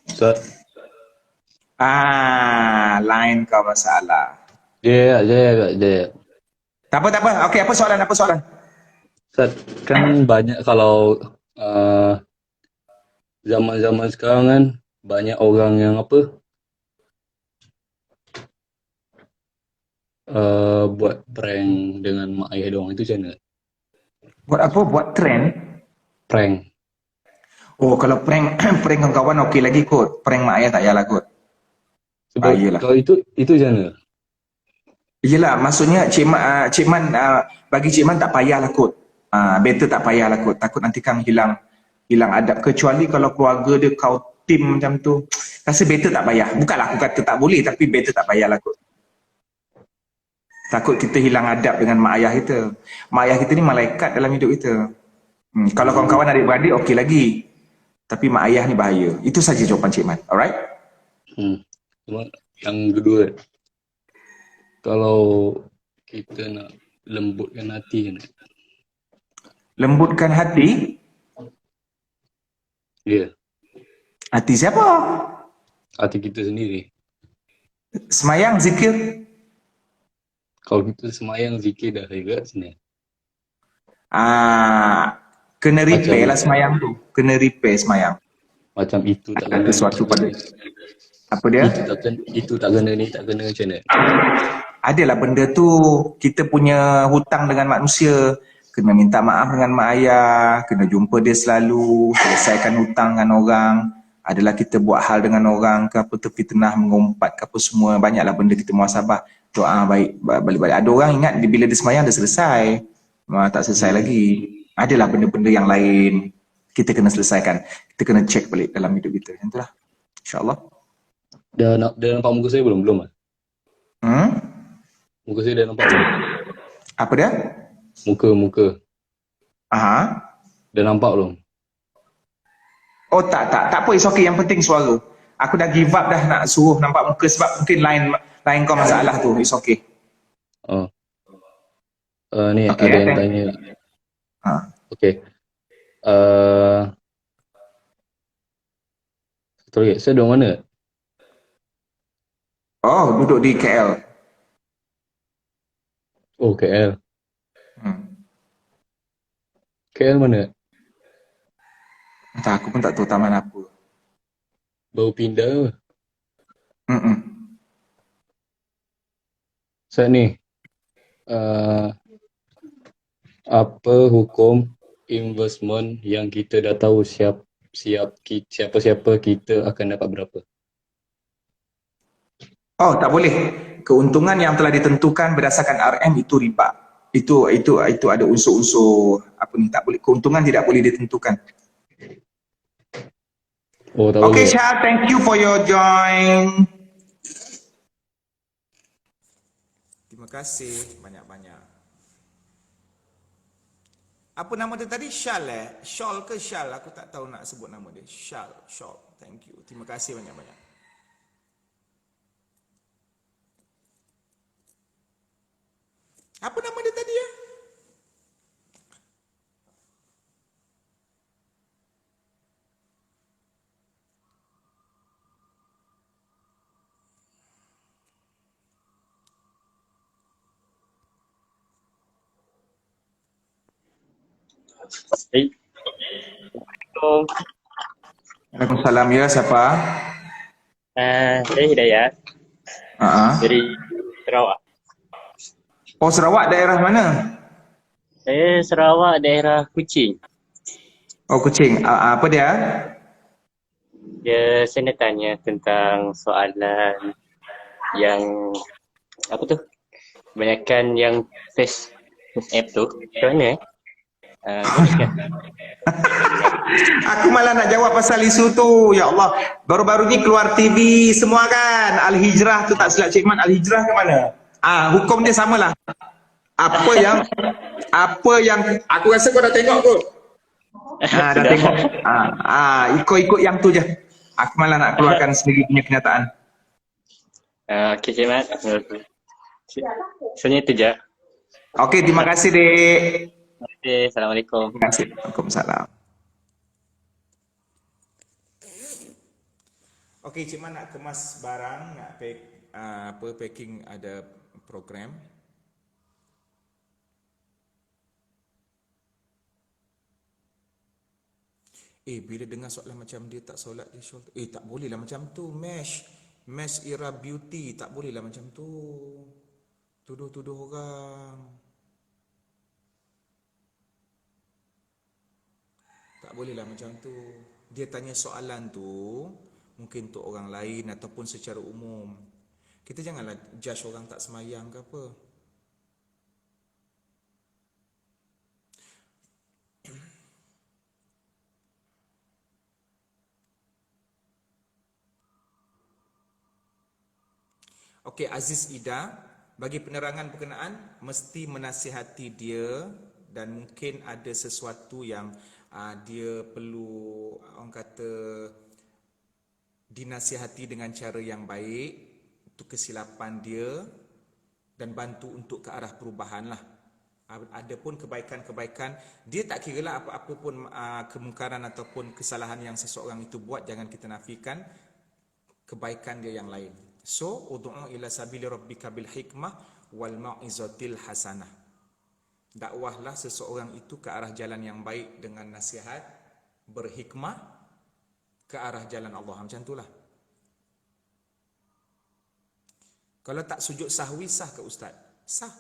Ustaz. Line kau masalah. Dia. Tak apa. Okey, apa soalan? Ustaz, kan banyak kalau zaman-zaman sekarang kan banyak orang yang buat prank dengan mak ayah doang, itu macam mana? Buat apa? Buat trend? Prank. Oh, kalau prank prank kawan-kawan okey lagi kot. Prank mak ayah tak payahlah kot. Sebab Bahayalah. kalau itu macam mana? Yelah, maksudnya Cik Man bagi Cik Man tak payahlah kot. Better tak payahlah kot. Takut nanti kang hilang adab. Kecuali kalau keluarga dia kau tim macam tu. Rasa better tak payah. Bukanlah aku kata tak boleh, tapi better tak payahlah kot. Takut kita hilang adab dengan mak ayah kita. Mak ayah kita ni malaikat dalam hidup kita. Kalau kawan-kawan adik-beradik okey lagi. Tapi mak ayah ni bahaya. Itu saja jawapan Cik Man. Alright? Cuma yang kedua, kalau kita nak lembutkan hati kan? Lembutkan hati? Ya, Hati siapa? hati kita sendiri. Semayang, zikir? Kalau kita semayang zikir dah juga sini. Kena repair Macam- lah semayang tu. Kena repair semayang. Macam itu tak Ada kena, sesuatu tak kena. pada- Apa dia? Itu tak kena, ni tak kena, macam mana? Adalah benda tu, kita punya hutang dengan manusia. Kena minta maaf dengan mak ayah, kena jumpa dia selalu, selesaikan hutang dengan orang. Adalah kita buat hal dengan orang ke apa, tepi tengah mengumpat ke apa semua. Banyaklah benda kita muhasabah. Doa baik, balik-balik. Ada orang ingat bila dia semayang dah selesai. Tak selesai lagi. Adalah benda-benda yang lain. Kita kena selesaikan. Kita kena cek balik dalam hidup kita. Macam itulah. InsyaAllah. Dah nampak muka saya belum? Belum lah. Muka saya dah nampak belum? Apa dia? Muka. Aha. Dah nampak belum? Oh tak apa, it's okay. Yang penting suara. Aku dah give up dah nak suruh nampak muka sebab mungkin lain kau masalah tu. It's okay. Ni Okay, ada yang tanya. Okay. Satu lagi, saya duduk mana? Oh, duduk di KL. Oh, KL. KL mana? Entah, aku pun tak tahu taman apa. Baru pindah ke? Mm-mm. Saya ni, apa hukum investment yang kita dah tahu siapa-siapa kita akan dapat berapa? Oh, tak boleh. Keuntungan yang telah ditentukan berdasarkan RM itu riba. Itu ada unsur-unsur apa ni, tak boleh. Keuntungan tidak boleh ditentukan. Oh, tak Okay, boleh. Syah, thank you for your join. Terima kasih banyak-banyak. Apa nama dia tadi? Syal Syal ke Syal? Aku tak tahu nak sebut nama dia. Syal. Thank you. Terima kasih banyak-banyak. Apa nama dia tadi ya? Assalamualaikum. Waalaikumsalam, ya, siapa? Saya Hidayat dari Sarawak. Oh, Sarawak daerah mana? Saya Sarawak daerah Kuching. Oh, Kuching. Apa dia? Saya nak tanya tentang soalan yang apa tu? Kebanyakan yang face app tu, macam mana unik kan? Aku malah nak jawab pasal isu tu. Ya Allah, baru-baru ni keluar TV semua kan. Al-Hijrah tu tak silap Cik Man, Al-Hijrah ke mana? Hukum dia samalah. Apa yang aku rasa kau dah tengok kot. Dah Sudah. tengok. Ikut-ikut yang tu je. Aku malah nak keluarkan sendiri punya kenyataan. Okey, Cik Mat. Sebenarnya itu je. Okey, terima kasih dek. Okay, Assalamualaikum. Terima kasih. Waalaikumsalam. Okey, Cik Man nak kemas barang, nak packing ada program. Bila dengar soalan macam dia tak solat di shoulder. Tak boleh lah macam tu. Mesh era beauty. Tak boleh lah macam tu. Tuduh-tuduh orang. Tak boleh lah macam tu. Dia tanya soalan tu, mungkin untuk orang lain ataupun secara umum. Kita janganlah judge orang tak semayang ke apa. Okey, Aziz Ida, bagi penerangan berkenaan, mesti menasihati dia dan mungkin ada sesuatu yang dia perlu, orang kata, dinasihati dengan cara yang baik, itu kesilapan dia dan bantu untuk ke arah perubahan lah. Ada pun kebaikan-kebaikan, dia tak kira lah apa-apa pun kemungkaran ataupun kesalahan yang seseorang itu buat, jangan kita nafikan kebaikan dia yang lain. So, ud'u ila sabili rabbika bil hikmah wal mau'izatil hasanah. Dakwahlah seseorang itu ke arah jalan yang baik dengan nasihat, berhikmah ke arah jalan Allah. Macam itulah. Kalau tak sujud sahwi sah ke Ustaz? Sah.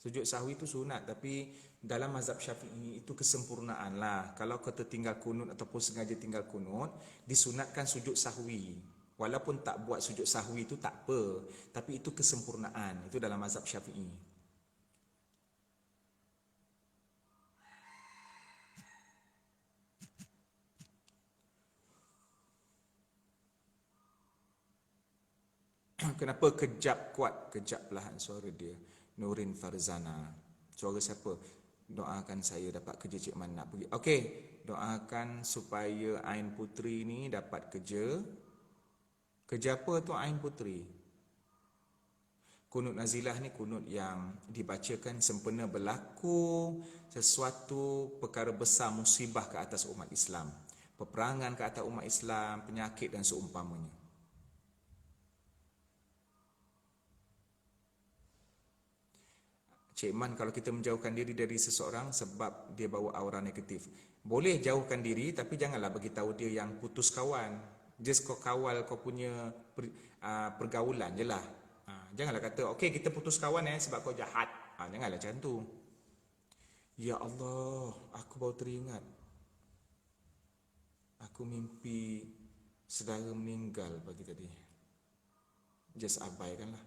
Sujud sahwi itu sunat, tapi dalam mazhab Syafi'i itu kesempurnaan lah. Kalau kau tertinggal kunut ataupun sengaja tinggal kunut, disunatkan sujud sahwi. Walaupun tak buat sujud sahwi itu tak apa, tapi itu kesempurnaan. Itu dalam mazhab Syafi'i. Kenapa kejap kuat, kejap perlahan suara dia? Nurin Farzana. Suara siapa? Doakan saya dapat kerja, Cik Man nak pergi. Okey, doakan supaya Ain Putri ni dapat kerja. Kerja apa tu Ain Putri? Kunut nazilah ni kunut yang dibacakan sempena berlaku sesuatu perkara besar, musibah ke atas umat Islam. Peperangan ke atas umat Islam, penyakit dan seumpamanya. Cik Man, kalau kita menjauhkan diri dari seseorang sebab dia bawa aura negatif, boleh jauhkan diri, tapi janganlah bagi tahu dia yang putus kawan. Just kau kawal kau punya pergaulan je lah. Janganlah kata, okey kita putus kawan sebab kau jahat. Janganlah macam tu. Ya Allah, aku baru teringat. Aku mimpi saudara meninggal pagi tadi. Just abaikanlah.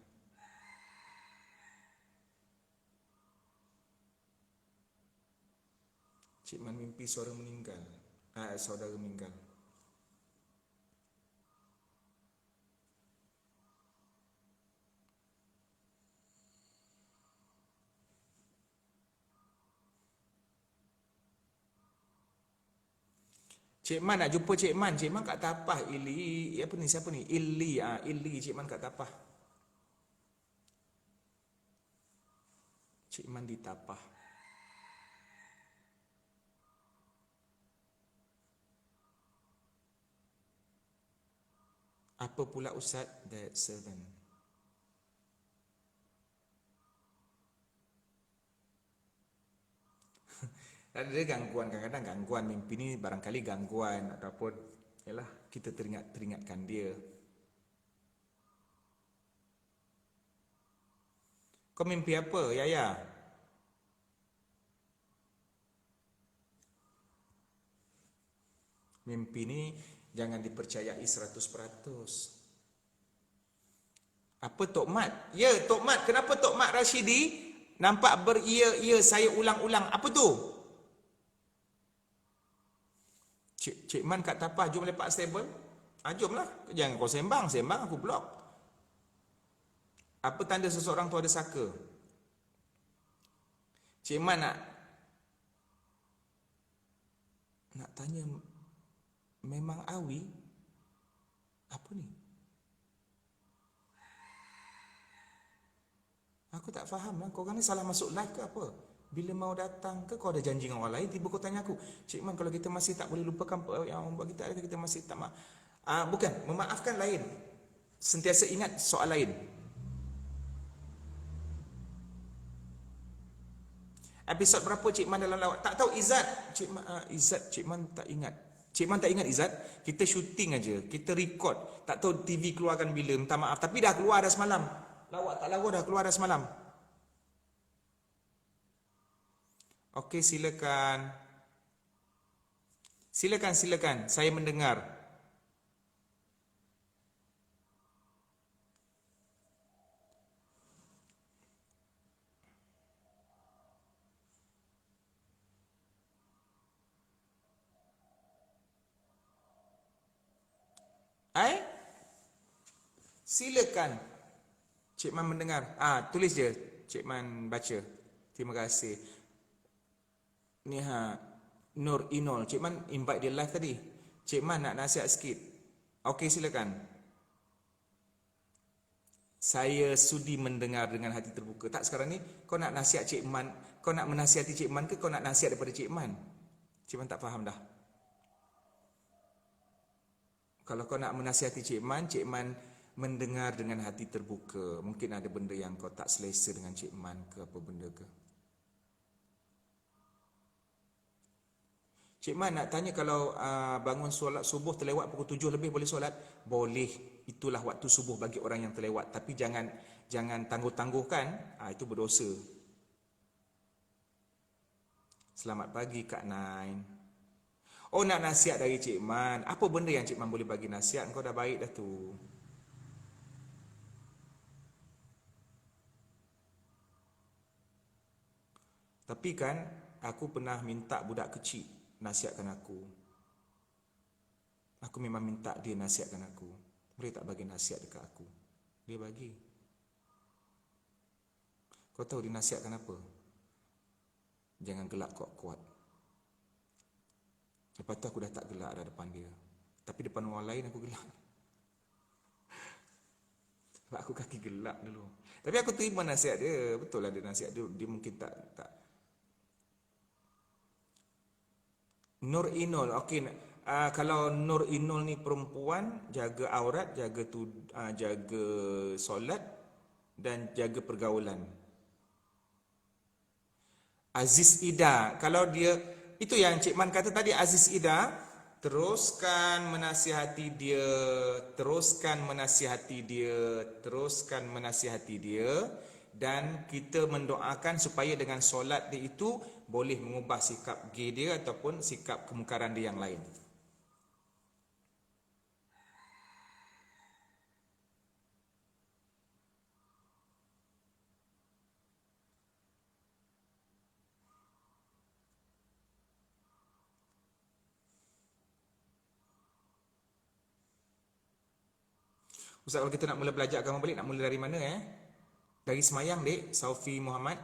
Cik Man mimpi saudara meninggal. Saudara meninggal. Cik Man nak jumpa Cik Man. Cik Man kat Tapah. Ili, apa ni? Siapa ni? Ili. Ili Cik Man kat Tapah. Cik Man di Tapah. Apa pula Ustaz? That servant. Ada gangguan, kadang-kadang gangguan mimpi ni barangkali gangguan ataupun yalah kita teringatkan dia. Kau mimpi apa, Yaya? Mimpi ni jangan dipercayai 100%. Apa Tok Mat? Ya, Tok Mat. Kenapa Tok Mat Rashidi nampak beria-ia saya ulang-ulang? Apa tu? Cik Man kat tapah, jom lepak stable. Jomlah. Jangan kau sembang aku blok. Apa tanda seseorang tu ada saka? Cik Man nak tanya memang awi? Apa ni? Aku tak faham lah. Kau kan ni salah masuk live ke apa? Bila mau datang ke kau ada janji dengan orang lain, tiba kau tanya aku, Cik Man, kalau kita masih tak boleh lupakan yang membuat kita ada, kita masih tak bukan, memaafkan lain. Sentiasa ingat soal lain. Episod berapa Cik Man dalam lawak? Tak tahu Izzat. Cik Man tak ingat. Cik Man tak ingat Izzat. Kita syuting aja, kita record. Tak tahu TV keluarkan bila, minta maaf. Tapi dah keluar dah semalam. Lawak tak lawa dah keluar dah semalam. Okey, silakan. Silakan. Saya mendengar. Silakan. Cik Man mendengar. Tulis je. Cik Man baca. Terima kasih. Ni Nur Inol. Cik Man invite dia live tadi. Cik Man nak nasihat sikit. Okey, silakan. Saya sudi mendengar dengan hati terbuka. Tak, sekarang ni kau nak nasihat Cik Man, kau nak menasihati Cik Man ke kau nak nasihat daripada Cik Man? Cik Man tak faham dah. Kalau kau nak menasihati Cik Man mendengar dengan hati terbuka. Mungkin ada benda yang kau tak selesa dengan Cik Man ke apa benda ke. Cik Man nak tanya, kalau bangun solat subuh terlewat pukul 7 lebih boleh solat? Boleh. Itulah waktu subuh bagi orang yang terlewat. Tapi jangan tangguh-tangguhkan. Itu berdosa. Selamat pagi Kak Nain. Oh, nak nasihat dari Cik Man. Apa benda yang Cik Man boleh bagi nasihat? Kau dah baik dah tu. Tapi kan aku pernah minta budak kecil nasihatkan aku. Aku memang minta dia nasihatkan aku. Boleh tak bagi nasihat dekat aku? Dia bagi. Kau tahu dia nasihatkan apa? Jangan gelak kuat-kuat. Lepas tu aku dah tak gelak dah depan dia. Tapi depan orang lain aku gelak. Sebab aku kaki gelak dulu. Tapi aku terima nasihat dia. Betul lah dia nasihat dia. Dia mungkin tak. Nur Inul. Okey, kalau Nur Inul ni perempuan, jaga aurat, jaga solat dan jaga pergaulan. Aziz Ida, kalau dia itu yang Cik Man kata tadi, Aziz Ida, teruskan menasihati dia dan kita mendoakan supaya dengan solat dia itu boleh mengubah sikap gay dia ataupun sikap kemungkaran dia yang lain. Ustaz, kalau kita nak mula belajar agama balik, nak mula dari mana Dari semayang, dek. Saufi Muhammad.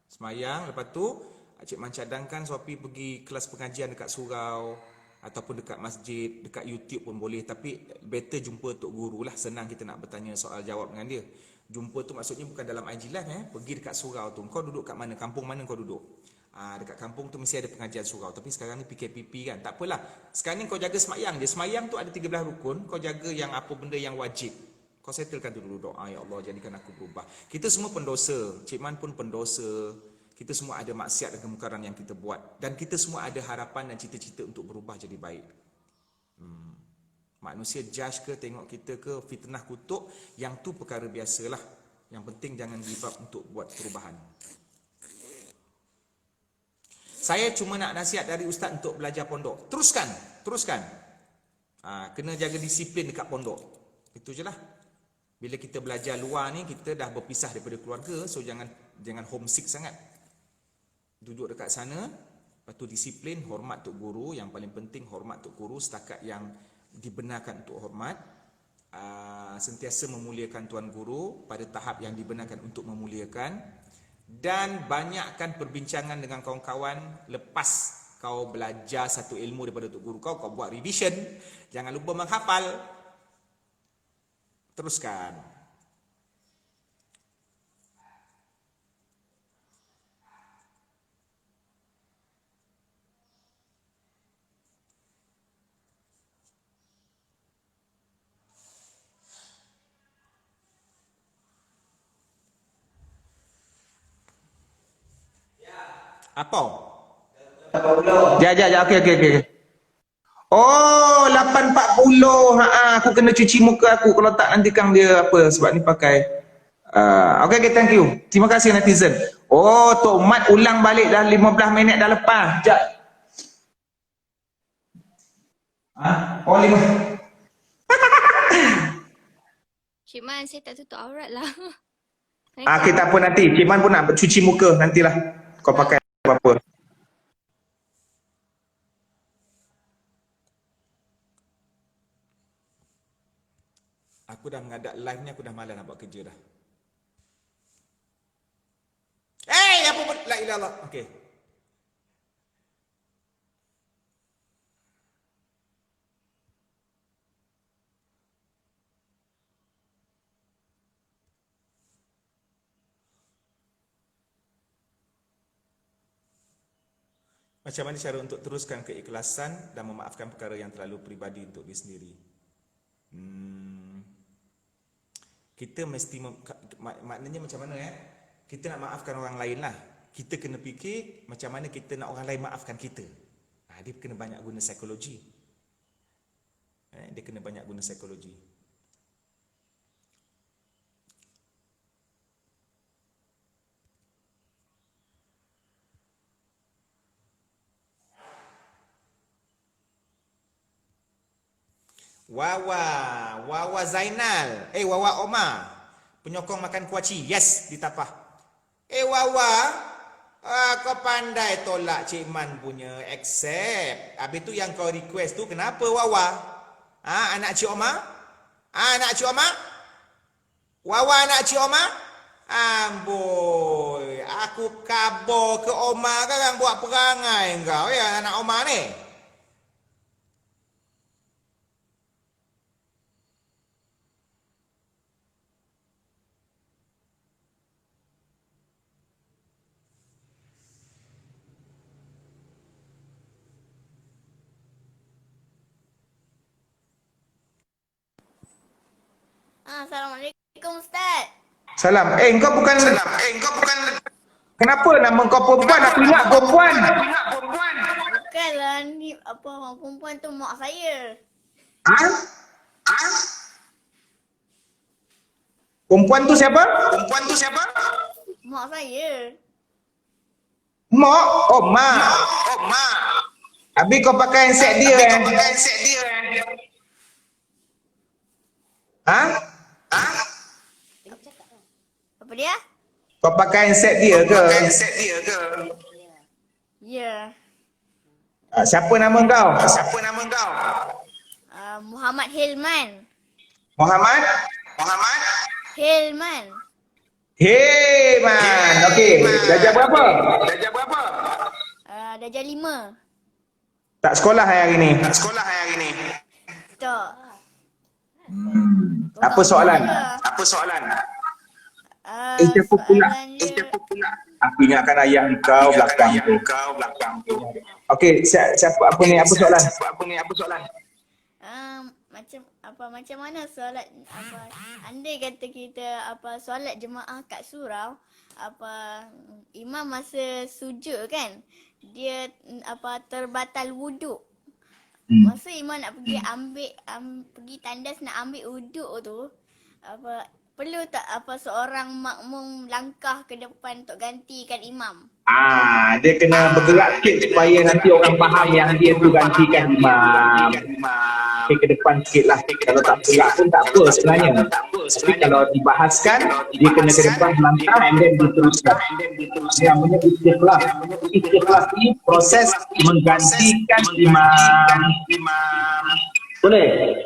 Semayang, lepas tu Cik Man cadangkan Sofi pergi kelas pengajian dekat surau ataupun dekat masjid, dekat YouTube pun boleh. Tapi better jumpa Tok Guru lah. Senang kita nak bertanya soal jawab dengan dia. Jumpa tu maksudnya bukan dalam IG live pergi dekat surau tu. Kau duduk kat mana? Kampung mana kau duduk? Dekat kampung tu mesti ada pengajian surau. Tapi sekarang ni PKPP kan. Tak apalah. Sekarang ni kau jaga semayang je. Semayang tu ada 13 rukun. Kau jaga yang apa benda yang wajib. Kau settlekan dulu doa, ya Allah jadikan aku berubah. Kita semua pendosa. Cik Man pun pendosa. Kita semua ada maksiat dan kemungkaran yang kita buat. Dan kita semua ada harapan dan cita-cita untuk berubah jadi baik. Manusia judge ke, tengok kita ke, fitnah kutuk, yang tu perkara biasalah. Yang penting jangan give up untuk buat perubahan. Saya cuma nak nasihat dari Ustaz untuk belajar pondok. Teruskan. Kena jaga disiplin dekat pondok. Itu je lah. Bila kita belajar luar ni, kita dah berpisah daripada keluarga, so jangan homesick sangat. Duduk dekat sana, lepas tu disiplin, hormat tok guru, yang paling penting hormat tok guru setakat yang dibenarkan untuk hormat. Sentiasa memuliakan tuan guru pada tahap yang dibenarkan untuk memuliakan, dan banyakkan perbincangan dengan kawan-kawan. Lepas kau belajar satu ilmu daripada tok guru kau buat revision, jangan lupa menghafal. Teruskan. Apa? Ya, okey. Oh, 8.40. Aku kena cuci muka aku. Kalau tak nanti kang dia apa, sebab ni pakai. Okey, thank you. Terima kasih netizen. Oh, Tok Mat ulang balik dah 15 minit dah lepas. Sekejap. Oh, 5. Cik Man, saya tak tutup aurat lah. Kita pun nanti. Cik Man pun nak cuci muka nantilah. Kau pakai apa-apa. Aku dah mengadap live ni, aku dah malas nak buat kerja dah. Apa pun? La ilaha illallah. Okey. Macam mana cara untuk teruskan keikhlasan dan memaafkan perkara yang terlalu peribadi untuk diri sendiri? Kita mesti maknanya macam mana kita nak maafkan orang lain lah. Kita kena fikir macam mana kita nak orang lain maafkan kita. Dia kena banyak guna psikologi. Dia kena banyak guna psikologi. Wawa Zainal. Wawa Omar. Penyokong makan kuaci. Yes, ditapah. Wawa, kau pandai tolak Cik Man punya accept. Habis tu yang kau request tu kenapa Wawa? Anak Cik Omar? Anak Cik Omar? Wawa anak Cik Omar? Amboi, aku kabur ke Omar kan buat perangai kau ya anak Omar ni. Assalamualaikum Ustaz. Salam. Engkau bukan. Kenapa nama kau perempuan? Aku ingat perempuan. Bukanlah ni apa orang perempuan tu mak saya. Perempuan tu siapa? Mak saya. Mak? Oh, mak. Habis kau pakai handset dia Apa dia? Kau pakai handset dia ke? Ya. Siapa nama kau? Muhammad Hilman. Muhammad? Hilman. Hey man. Okey, darjah berapa? Darjah 5. Tak sekolah hari ni. Tak. Apa soalan? Siapa pula? Aku ingatkan ayah kau belakang tu. Okey, siapa apa ni? Apa soalan? Macam mana solat andai kata kita solat jemaah kat surau, imam masa sujud kan dia terbatal wuduk. Masa imam nak pergi ambil pergi tandas nak ambil wuduk tu, perlu tak apa seorang makmum langkah ke depan untuk gantikan imam? Dia kena bergerak sikit supaya nanti orang faham yang dia tu gantikan imam. Ke depan sikit lah. Kalau tak bergerak pun tak apa sebenarnya. Tapi kalau dibahaskan, dia kena ke depan melangkah and then diteruskan. Dia namanya istiqlal. Istiqlal ni proses menggantikan imam. Boleh?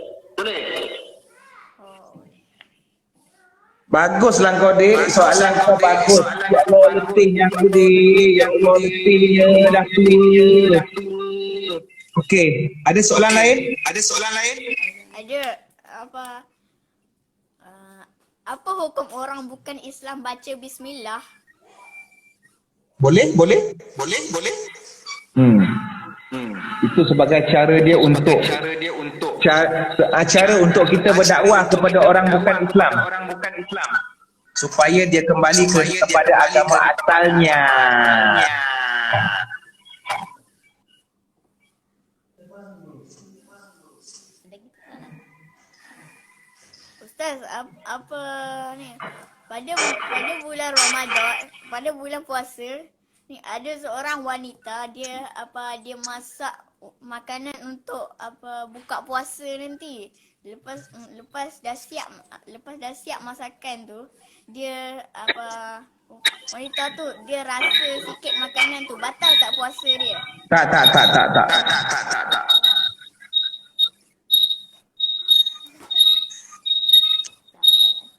Baguslah kau dik, soalan kau bagus. Ya Allah letihnya aku dik, ya Allah letihnya dah clear. Okey, ada soalan lain? Ada apa hukum orang bukan Islam baca bismillah? Boleh? Itu sebagai cara dia untuk cara untuk kita berdakwah kepada orang bukan Islam. Supaya dia kembali kepada agama asalnya. Ustaz, apa ni? Pada bulan Ramadan, pada bulan puasa, ni ada seorang wanita dia masak makanan untuk buka puasa nanti. Lepas dah siap masakan tu, dia wanita tu dia rasa sikit makanan tu, batal tak puasa dia? Tak.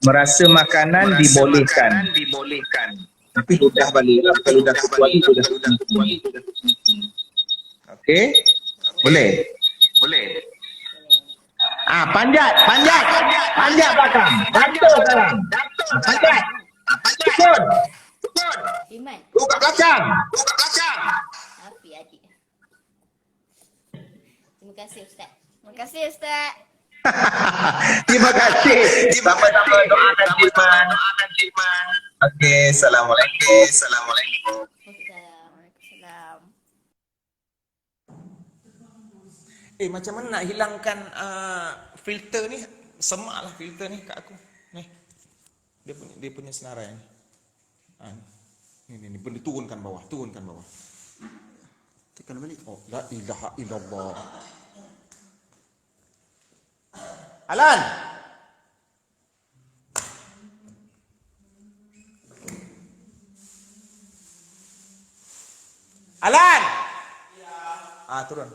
Merasa makanan dibolehkan. Tapi ludah baliklah, kalau ludah kecuali ludah. Okey? Boleh. Panjat belakang. Bantul sekarang. Panjat. Tukun. Iman, Buka belakang. api adik. Terima kasih Ustaz. Terima kasih. Sama-sama doakan Jiman. Okey, Assalamualaikum. Waalaikumsalam. Macam mana nak hilangkan filter ni? Semak lah filter ni kat aku. Ni. Dia punya senarai ni. Ni benda turunkan bawah. Tekan balik. Oh, la ilaha illallah. Alan. Alan. Ya. Turun.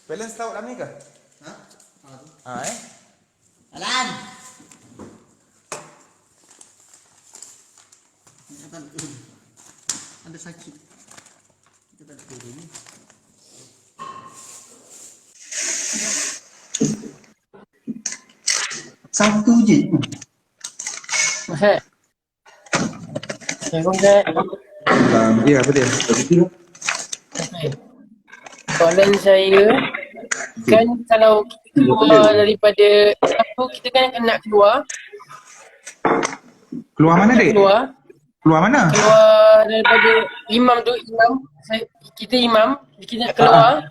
Balance tahu dalam ni ke? Alan. Ada sakit. Kita tak turun ni. Satu je. Ustaz. Assalamualaikum. Ya, apa dia? Soalan saya kan kalau kita keluar daripada apa kita kan nak keluar Keluar mana, Dek? Keluar mana? Keluar daripada imam kita nak keluar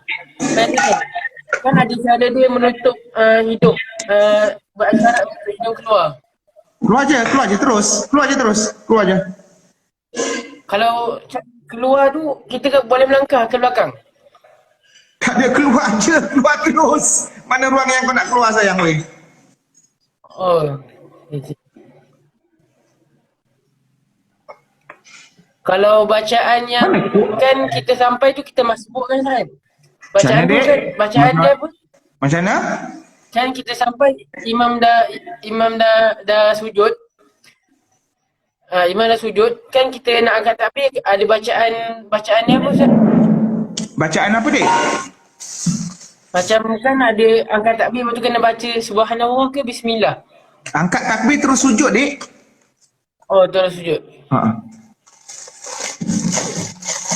kan ada cara dia menutup hidung buat isyarat untuk hidung keluar. Keluar je terus. Kalau keluar tu kita boleh melangkah ke belakang. Tak ada, keluar terus. Mana ruang yang kau nak keluar sayang weh? Oh. Kalau bacaan yang kan kita sampai tu kita masbuk kan San? Bacaan tu kan, bacaan dia apa? Macam mana? Kan kita sampai imam dah sujud. Imam dah sujud, kan kita nak angkat takbir, ada bacaan ni apa Ustaz? Bacaan apa, Dek? Macam kan ada angkat takbir, lepas tu kena baca subhanallah ke bismillah. Angkat takbir terus sujud, Dek. Oh, terus sujud.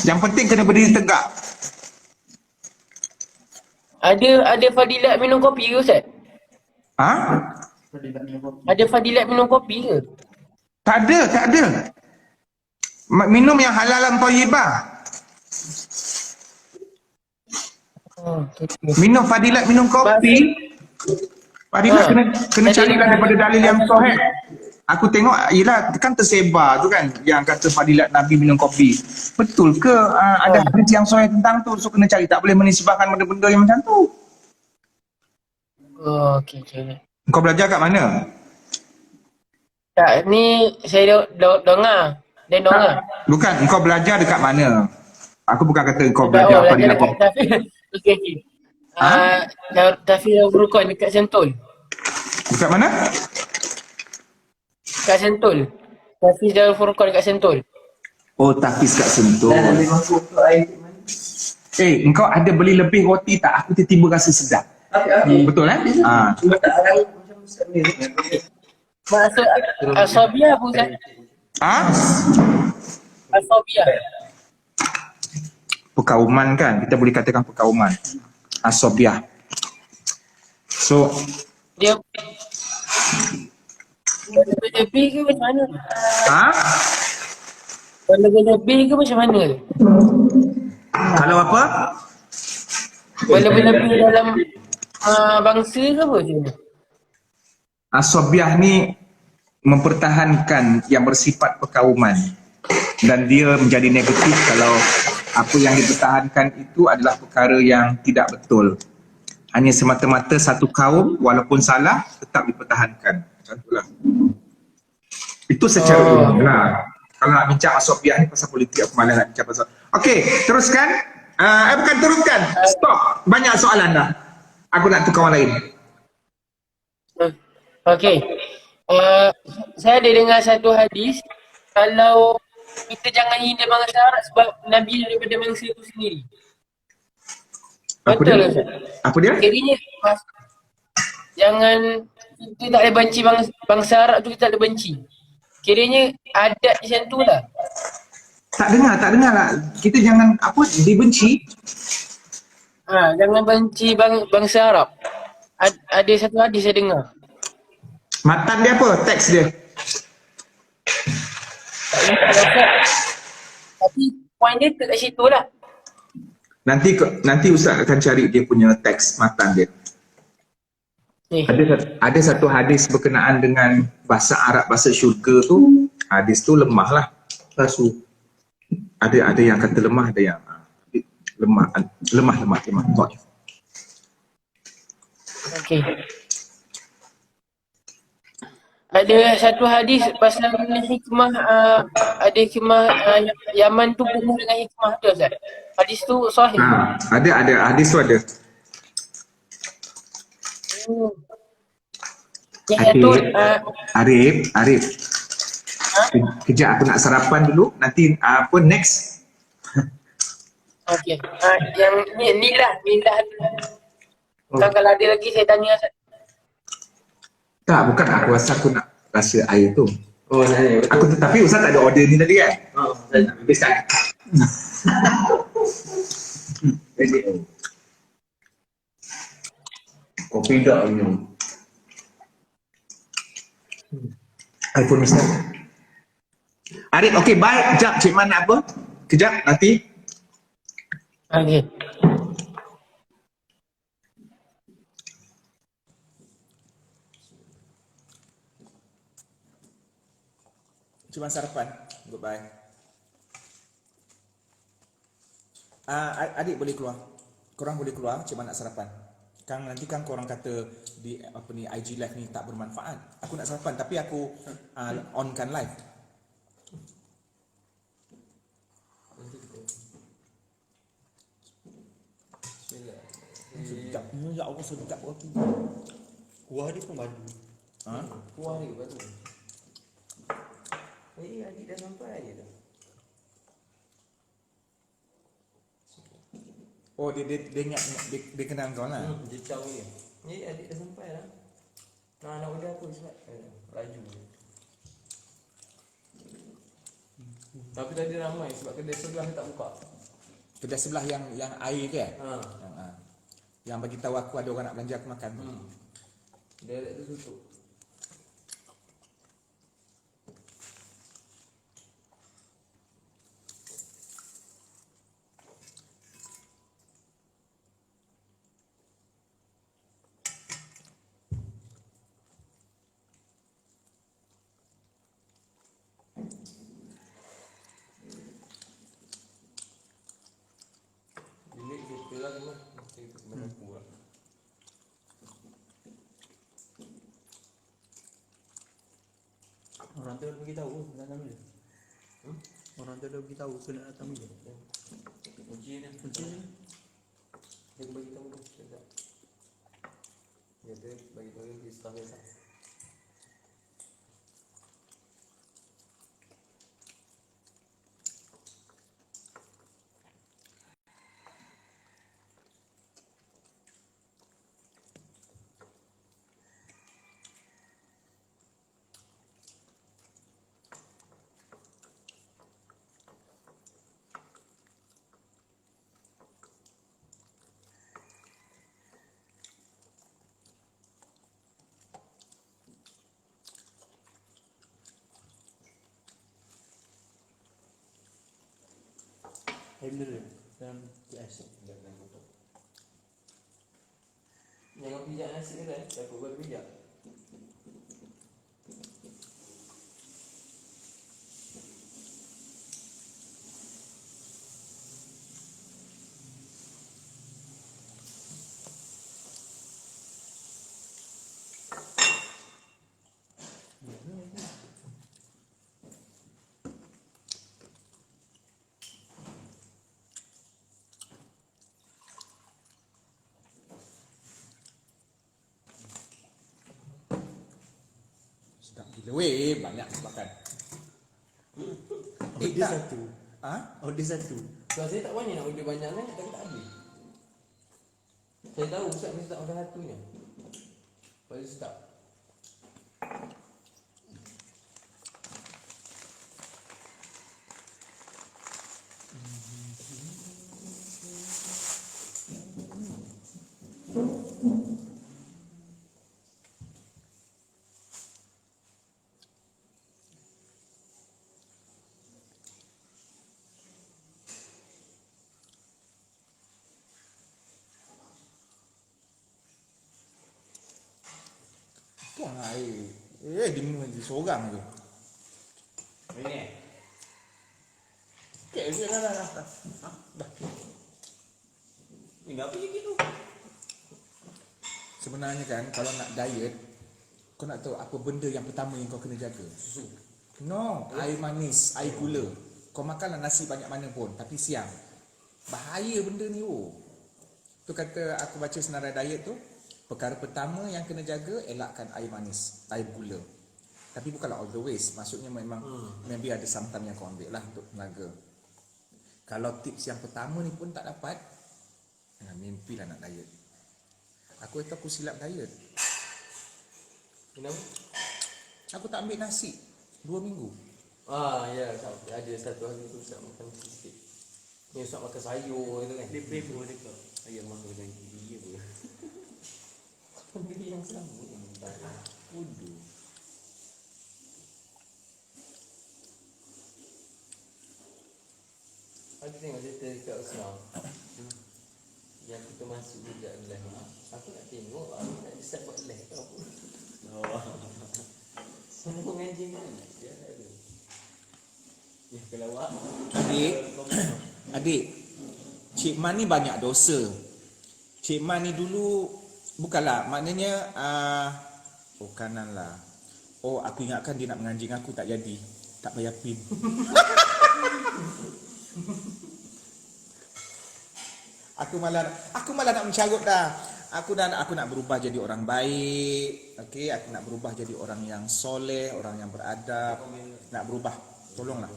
Yang penting kena berdiri tegak. Ada fadilat minum kopi ke Ustaz? Ada fadilat minum kopi ke? Tak ada. Minum yang halalan thayyibah. Minum fadilat minum kopi. Fadilat kena Tadi carilah dia- daripada dalil yang sahih. Aku tengok yelah kan tersebar tu kan yang kata fadilat Nabi minum kopi. Betul ke ada hadis yang sahih tentang tu? So kena cari, tak boleh menisbahkan benda-benda yang macam tu. Oh, okey. Kau belajar kat mana? Tak, ni saya dengar. Dia dengar. Bukan, kau belajar dekat mana? Aku bukan kata kau Dekat belajar belajar fadilat dekat kopi. Tafil. Okey. Ha? Tafil Furqan dekat Sentul. Dekat mana? Dekat Sentul. Tafil Darul Furqan dekat Sentul. Oh, tapis kat Sentul. Dan ambil mangkuk untuk air. Engkau ada beli lebih roti tak? Aku tiba-tiba rasa sedap. Betul Cuma tak ada macam Ustaz ni. Maksud Asobia apa Ustaz? Asobia. Perkauman kan? Kita boleh katakan perkauman. Asobiah. So, Dia lebih ke macam mana? Lebih ke macam mana? kalau apa? Lebih dalam bangsa ke apa macam mana? Asobiah ni mempertahankan yang bersifat perkauman dan dia menjadi negatif kalau apa yang dipertahankan itu adalah perkara yang tidak betul. Hanya semata-mata satu kaum walaupun salah tetap dipertahankan. Macam itulah. Itu secara umum lah. Kalau nak bincang Asobiah ni pasal politik, aku malas nak bincang pasal. Okey, teruskan. Bukan teruskan. Stop. Banyak soalan dah. Aku nak tukar orang lain. Okey. Saya ada dengar satu hadis, kalau kita jangan hina bangsa Arab sebab Nabi daripada bangsa itu sendiri. Apa Betul dia? Ustaz? Apa dia? Kiranya jangan kita tak boleh benci bangsa Arab tu, kita tak boleh benci. Kiranya adat macam tu lah. Tak dengar lah. Kita jangan apa dibenci. Jangan benci bangsa Arab. Ada satu hadis saya dengar. Matan dia apa? Teks dia. Tapi point dia kat situ lah. Nanti Ustaz akan cari dia punya teks matan dia. Ada satu hadis berkenaan dengan bahasa Arab, bahasa syurga tu. Hadis tu lemah lah. Rasul. Ada yang kata lemah, ada yang lemah. Okey. Ada satu hadis pasal hikmah, ada hikmah Yaman tu penuh dengan hikmah tu Ustaz. Hadis tu sahih. Ada hadis tu ada. Yang satu Arif. Kejap aku nak sarapan dulu. Nanti next. okey. Yang ni lah. Kalau ada lagi saya tanya Ustaz. Tak, bukan aku rasa aku nak rasa air tu. Oh, nanya. Tapi Ustaz tak ada order ni tadi kan? Saya Nak habiskan. kopi tak minum. iPhone Ustaz. Arif, okey, bye. Kejap, Cik Man nak apa? Kejap, nanti. Okey. Cuma sarapan. Goodbye. Adik boleh keluar. Korang boleh keluar, cuma nak sarapan. Nanti korang kata di IG live ni tak bermanfaat. Aku nak sarapan tapi aku onkan live. Sedap. Ya Allah, sedap roti. Kuah dia pun madu. Kuah dia batu. Adik dah sampai je dah. Oh, dia ingat dia kenal kau lah. Dia caw dia. Adik dah sampai dah. Nak order apa sebab laju. Tapi tadi ramai sebab kedai sebelah dia tak buka. Kedai sebelah yang air ke? Ha. Yang bagi tahu aku ada orang nak belanja aku makan. Dia tu tutup. Orang tu dah beritahu datang bila. Orang tu dah beritahu kena datang bila. Kunci dia. Dia bagi tahu dah. Sekejap. Dia bagi tahu di staff biasa. Handler dalam TS. Jangan pijak nasi ke kan? Aku buat pijak. Sedap gila. Weh, banyak makan. Order tak. satu. Ha? Order satu. Sebab saya tak berani nak order banyak kan, tapi tak habis. Saya tahu Ustaz mesti tak makan satunya. Paling sedap. Tuang air. Dia minum lagi seorang je. Ini. Okay, dah. Ini apa je gitu? Sebenarnya kan, kalau nak diet, kau nak tahu apa benda yang pertama yang kau kena jaga? Susu. No, air manis, air gula. Kau makanlah nasi banyak mana pun, tapi siang. Bahaya benda ni Tu kata aku baca senarai diet tu, perkara pertama yang kena jaga, elakkan air manis, air gula. Tapi bukanlah all the ways. Maksudnya memang maybe ada sometime yang kau ambil lah untuk tenaga. Kalau tips yang pertama ni pun tak dapat, jangan mimpilah nak diet. Aku kata aku silap diet. Kenapa? Aku tak ambil nasi 2 minggu. Ya, ada satu hari tu Ustaz makan sikit. Ni Ustaz makan sayur tu kan. Dia prefer dia kau. Ayam makan dengan gigi apa. Benda yang sama ni. Bodoh. Aku tengok cerita dekat Usman. Yang kita masuk juga live. Aku nak tengok, aku nak decide buat live ke apa. Semua ngaji kan? Ya, ada. Ya, kalau awak. Adik, Cik Man ni banyak dosa. Cik Man ni dulu, bukanlah, maknanya, kanan lah. Aku ingatkan dia nak menganjing aku, tak jadi. Tak bayar PIN. Aku malah nak mencarut dah. Aku nak berubah jadi orang baik. Okey, aku nak berubah jadi orang yang soleh, orang yang beradab. Nak berubah. Tolonglah.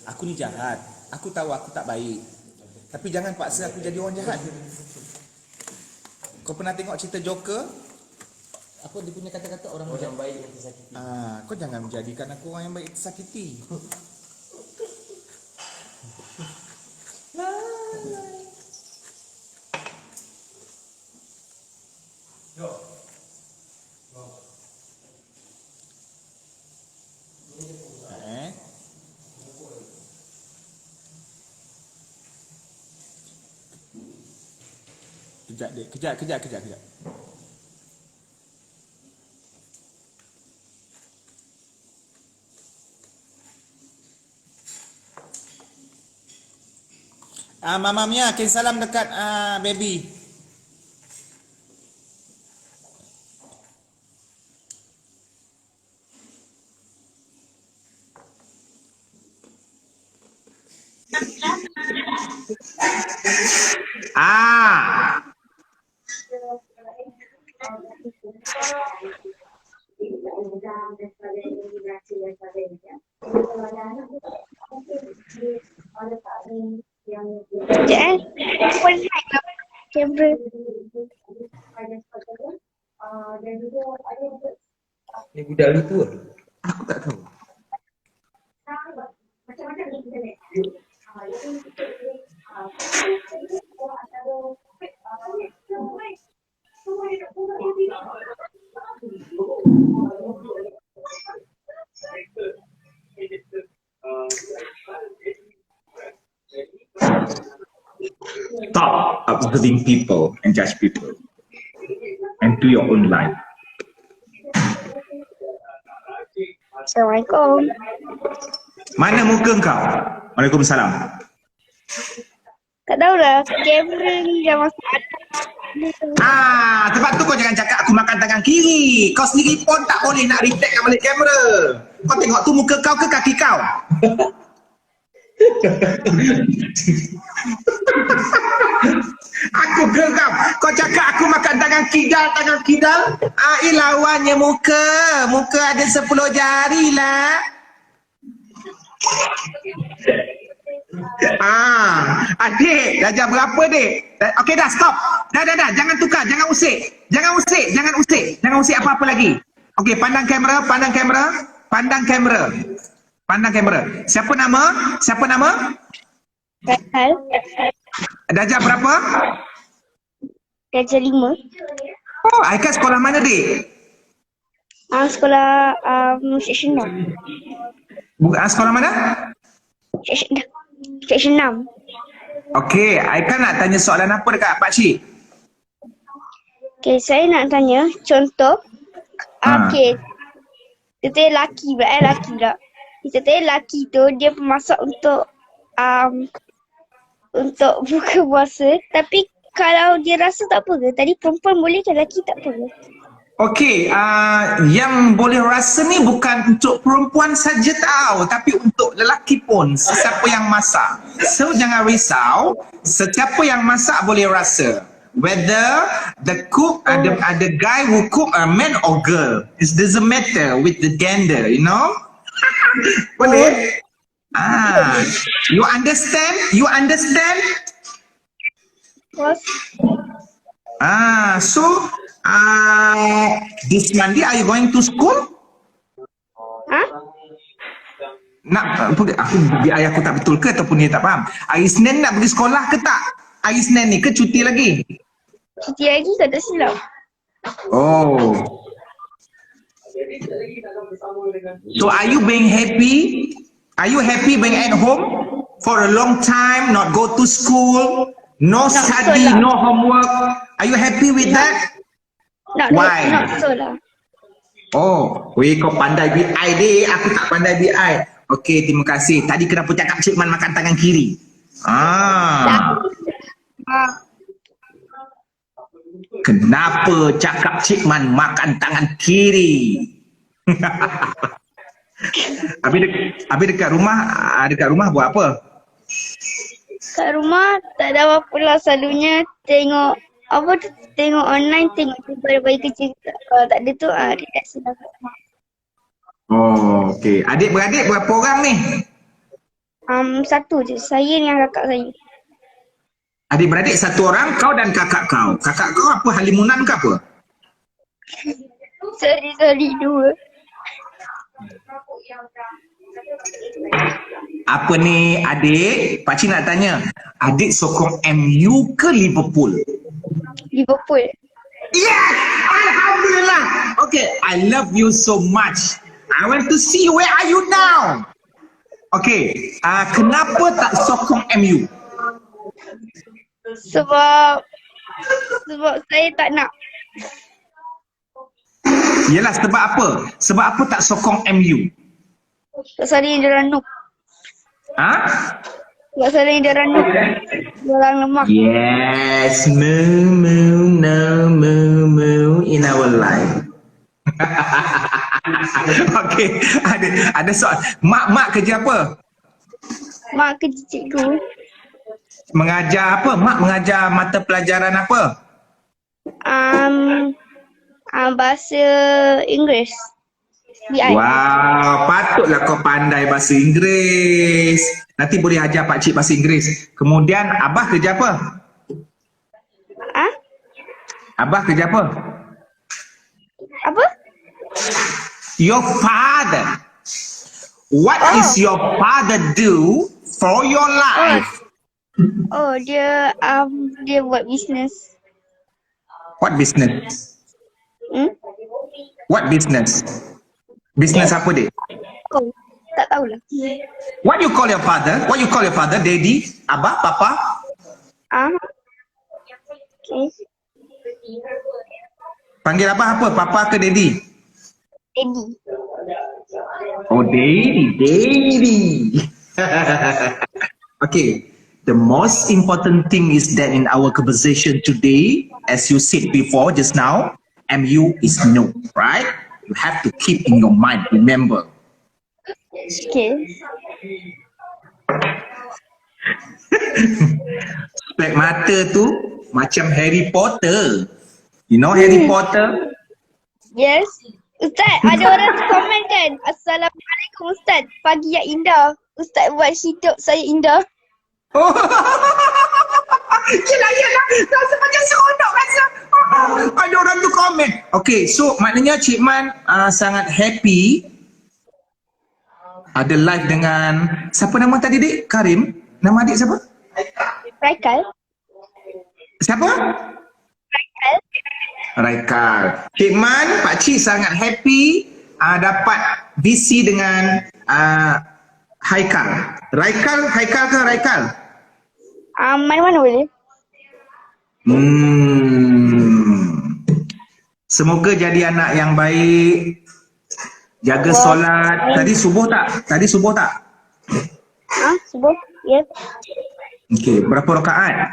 Aku ni jahat. Aku tahu aku tak baik. Tapi jangan paksa aku jadi orang jahat. Kau pernah tengok cerita Joker? Apa dia punya kata-kata orang baik yang tersakiti. Kau jangan menjadikan aku orang yang baik tersakiti. Kejap. Mama Mia, kirim salam dekat baby. Ah, Sekejap Apa naik lah kamera. Ni budak lu tu lah. aku tak tahu. Stop observing people and judge people and do your own life. Assalamualaikum. Mana muka kau? Waalaikumsalam. Tak tahulah kamera ni dah masalah. Sebab tu kau jangan cakap aku makan tangan kiri. Kau sendiri pun tak boleh nak reflectkan balik kamera. Kau tengok tu muka kau ke kaki kau? Aku geram. Kau cakap aku makan tangan kidal. Lawannya muka. Muka ada 10 jari lah. Adik, darjah berapa dek? Okey dah, stop. Dah. Jangan tukar, jangan usik. Jangan usik apa-apa lagi. Okey, pandang kamera. Siapa nama? Hal. Darjah berapa? Darjah 5. Oh, Aikal sekolah mana dek? Sekolah Seksyen 6. Sekolah mana? Seksyen 6. Okey, Aikal nak tanya soalan apa dekat Pakcik? Okay, saya nak tanya contoh. Okay. Kita lelaki pula. Kita lelaki tu dia pemasak untuk buka puasa. Tapi kalau dia rasa tak apa ke? Tadi perempuan boleh ke lelaki tak apa ke? Okey, yang boleh rasa ni bukan untuk perempuan saja tau, tapi untuk lelaki pun, sesiapa yang masak. So jangan risau, sesiapa yang masak boleh rasa. Whether the cook ada guy who cook a man or girl, it doesn't matter with the gender, you know? Boleh? You understand? Puas. So this Monday are you going to school? Nak aku biar aku tak betul ke ataupun dia tak faham. Hari Senin nak pergi sekolah ke tak? Hari Senin ni ke cuti lagi? Cuti lagi ke tak silap? Oh. So are you being happy? Are you happy being at home for a long time, not go to school, no study, no homework? Are you happy with that? Why? Not so lah. Oh, kau pandai BI deh, aku tak pandai BI. Okey, terima kasih. Tadi kenapa cakap Cik Man makan tangan kiri? Kenapa cakap Cik Man makan tangan kiri? Habis dekat rumah buat apa? Kat rumah tak ada apa-apa lah, selalunya tengok online, tengok bagi kerja. Kalau tak ada tu relax lah kat rumah. Oh, okey. Adik-beradik berapa orang ni? Satu je, saya dengan kakak saya. Adik-beradik satu orang, kau dan kakak kau. Kakak kau apa, halimunan ke apa? Sorry, dua. Apa ni adik? Pakcik nak tanya, adik sokong MU ke Liverpool? Liverpool. Yes! Alhamdulillah! Okay, I love you so much. I want to see where are you now? Okay, kenapa tak sokong MU? Sebab saya tak nak. Yelah, sebab apa? Sebab apa tak sokong MU? Sebab saya diorang noob. Sebab saya diorang noob. Diorang lemah. Yes, moo in our life. Okay, ada soal. Mak kerja apa? Mak kerja cikgu. Mengajar apa? Mak mengajar mata pelajaran apa? Bahasa Inggeris. BI. Wow, patutlah kau pandai bahasa Inggeris. Nanti boleh ajar pakcik bahasa Inggeris. Kemudian abah kerja apa? Ah? Abah kerja apa? Apa? Your father. What is your father do for your life? Dia buat bisnes. What business? What business? Business apa dek? Tak tahulah. What you call your father? What you call your father? Daddy? Abah? Papa? Okay. Panggil abah apa? Papa ke daddy? Daddy. Oh, daddy. Okay. The most important thing is that in our conversation today, as you said before just now, MU is no, right? You have to keep in your mind, remember. Okay. Spek mata tu macam Harry Potter. You know Harry Potter? Yes. Ustaz, ada orang komen kan? Assalamualaikum Ustaz. Pagi yang indah. Ustaz buat hidup saya indah. Oh. Yelah. Rasa macam seronok rasa. Ada orang tu komen. Okay, so maknanya Cik Man sangat happy ada live dengan siapa nama tadi dik? Karim? Nama adik siapa? Raikal. Siapa? Raikal. Cik Man, pakcik sangat happy dapat VC dengan Haikal. Haikal ke Raikal? Mana-mana boleh. Semoga jadi anak yang baik. Jaga solat. Tadi subuh tak? Subuh? Ya. Okey, berapa rakaat?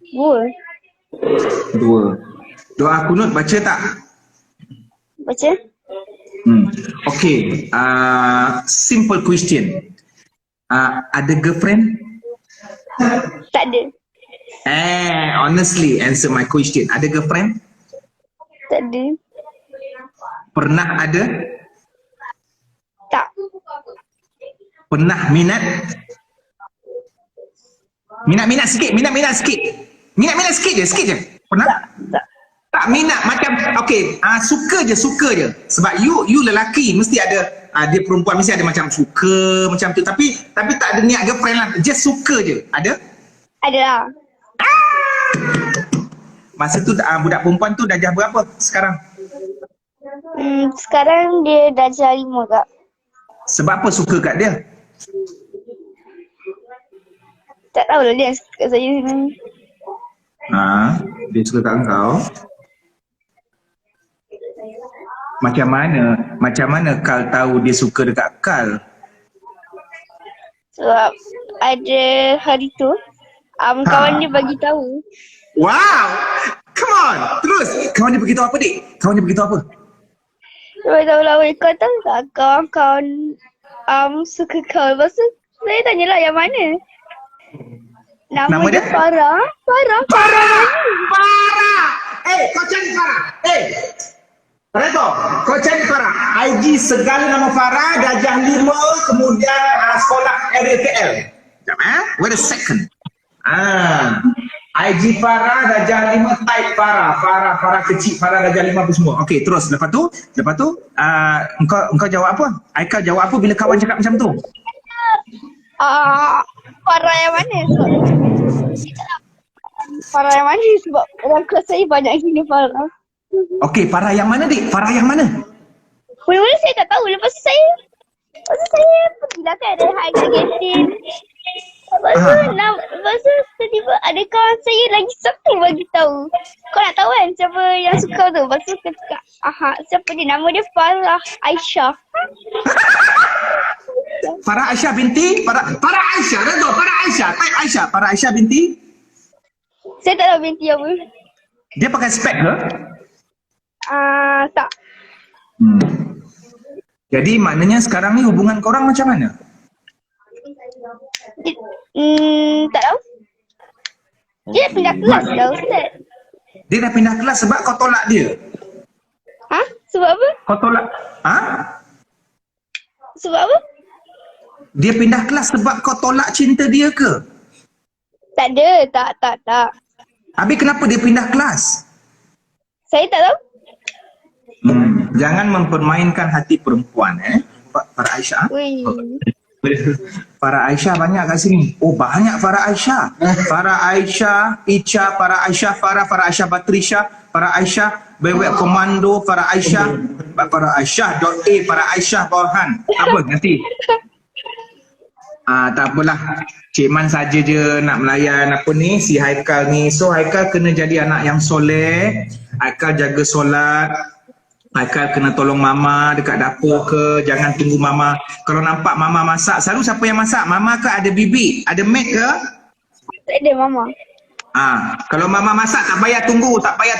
2. 2. Doa kunut baca tak? Baca? Okey, simple question. Ada girlfriend? Tak ada. Honestly answer my question. Ada girlfriend? Tak ada. Pernah ada? Tak. Pernah minat? Minat sikit. Sikit je. Pernah? Tak minat macam suka je. Sebab you lelaki mesti ada dia perempuan mesti ada macam suka macam tu tapi tak ada niat girlfriend lah. Just suka je. Ada? Ada lah. Masa tu budak perempuan tu darjah berapa sekarang? Sekarang dia darjah 5 kak. Sebab apa suka kat dia? Tak tahulah dia suka kat saya sebenarnya. Dia suka kat engkau. Macam mana Kal tahu dia suka dekat Kal? Sebab ada hari tu kawan dia bagi tahu. Wow! Come on! Terus! Kawan dia beritahu apa dik? Sebab tahu lah, kau tahu tak kawan-kawan suka kau. Lepas tu saya tanyalah yang mana? Nama dia Farah. Farah mana? Farah! Kau cari Farah! Reto, kau cari Farah. IG segala nama Farah, darjah 5, kemudian sekolah area KL. Sekejap wait a second. IG Farah, darjah 5, type Farah kecil, Farah darjah 5 apa semua. Okey, terus. Lepas tu engkau jawab apa? Aika jawab apa bila kawan cakap macam tu? Farah yang mana? Farah yang mana? Sebab orang kelas saya banyak gini Farah. Okey, Farah yang mana dik? Farah yang mana? Mula-mula saya tak tahu. Lepas tu saya pergilah kan ada high kantin. Lepas tu tiba-tiba ada kawan saya lagi satu bagi tahu. Kau nak tahu kan siapa yang suka tu? Lepas tu dia cakap, siapa dia? Nama dia Farah Aisyah. Farah Aisyah binti? Farah Aisyah, Reto, Farah Aisyah. Type Aisyah, Farah Aisyah binti? Saya tak tahu binti apa. Dia pakai spek ke? Tak. Jadi maknanya sekarang ni hubungan korang macam mana? Tak tahu. Dia dah pindah kelas dah Ustaz. Dia dah pindah kelas sebab kau tolak dia. Ha? Sebab apa? Kau tolak. Ha? Sebab apa? Dia pindah kelas sebab kau tolak cinta dia ke? Tak ada. Tak. Habis kenapa dia pindah kelas? Saya tak tahu. Jangan mempermainkan hati perempuan Farah Aisyah. Wih. Farah Aisyah banyak kat sini. Oh banyak Farah Aisyah. Farah Aisyah, Icha, Farah Aisyah, Farah Aisyah Batrisha, Farah Aisyah, Bewek Komando, Farah Aisyah, Farah Aisyah.a, Farah Aisyah Borhan. Apa nanti? Tak apalah. Cik Man saja je nak melayan apa ni si Haikal ni. So Haikal kena jadi anak yang soleh. Haikal jaga solat. Haikal kena tolong mama dekat dapur ke. Jangan tunggu mama. Kalau nampak mama masak, selalu siapa yang masak? Mama ke ada bibi? Ada maid ke? Tak ada mama. Kalau mama masak tak payah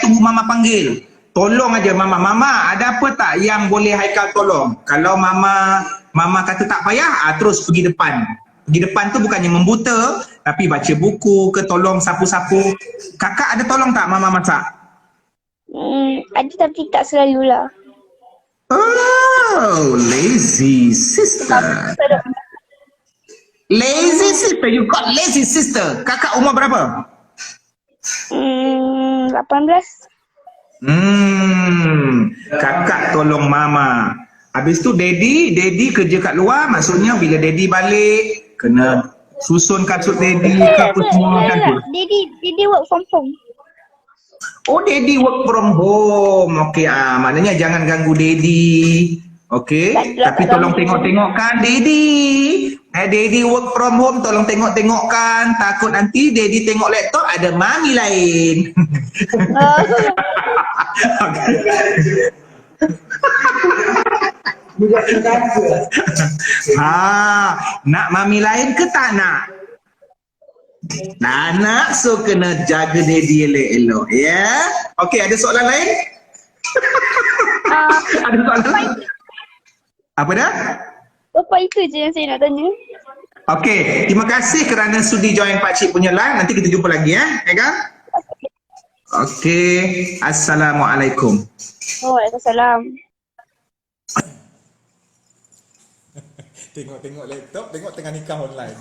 tunggu mama panggil. Tolong aja mama. Mama ada apa tak yang boleh Haikal tolong? Kalau mama kata tak payah, terus pergi depan. Pergi depan tu bukannya membuta, tapi baca buku ke tolong sapu-sapu. Kakak ada tolong tak mama masak? Ada tapi tak selalulah. Oh, lazy sister. Lazy sister, you got lazy sister. Kakak umur berapa? 18. Kakak tolong mama. Habis tu daddy kerja kat luar, maksudnya bila daddy balik kena susun kasut daddy ke apa semua kan tu. Daddy work from home. Oh, daddy work from home. Okey, maknanya jangan ganggu daddy. Okey, tapi tolong tengok-tengokkan daddy. Daddy work from home, tolong tengok-tengokkan. Takut nanti daddy tengok laptop ada mami lain. Nak mami lain ke tak nak? Tak nak, so kena jaga daddy elok-elok, ya? Okey, ada soalan lain? Ada soalan lain? Apa dah? Apa itu je yang saya nak tanya. Okey, terima kasih kerana sudi join Pakcik punya live. Nanti kita jumpa lagi ya kan? Okey, Assalamualaikum. Waalaikumsalam. Tengok laptop, tengok tengah nikah online.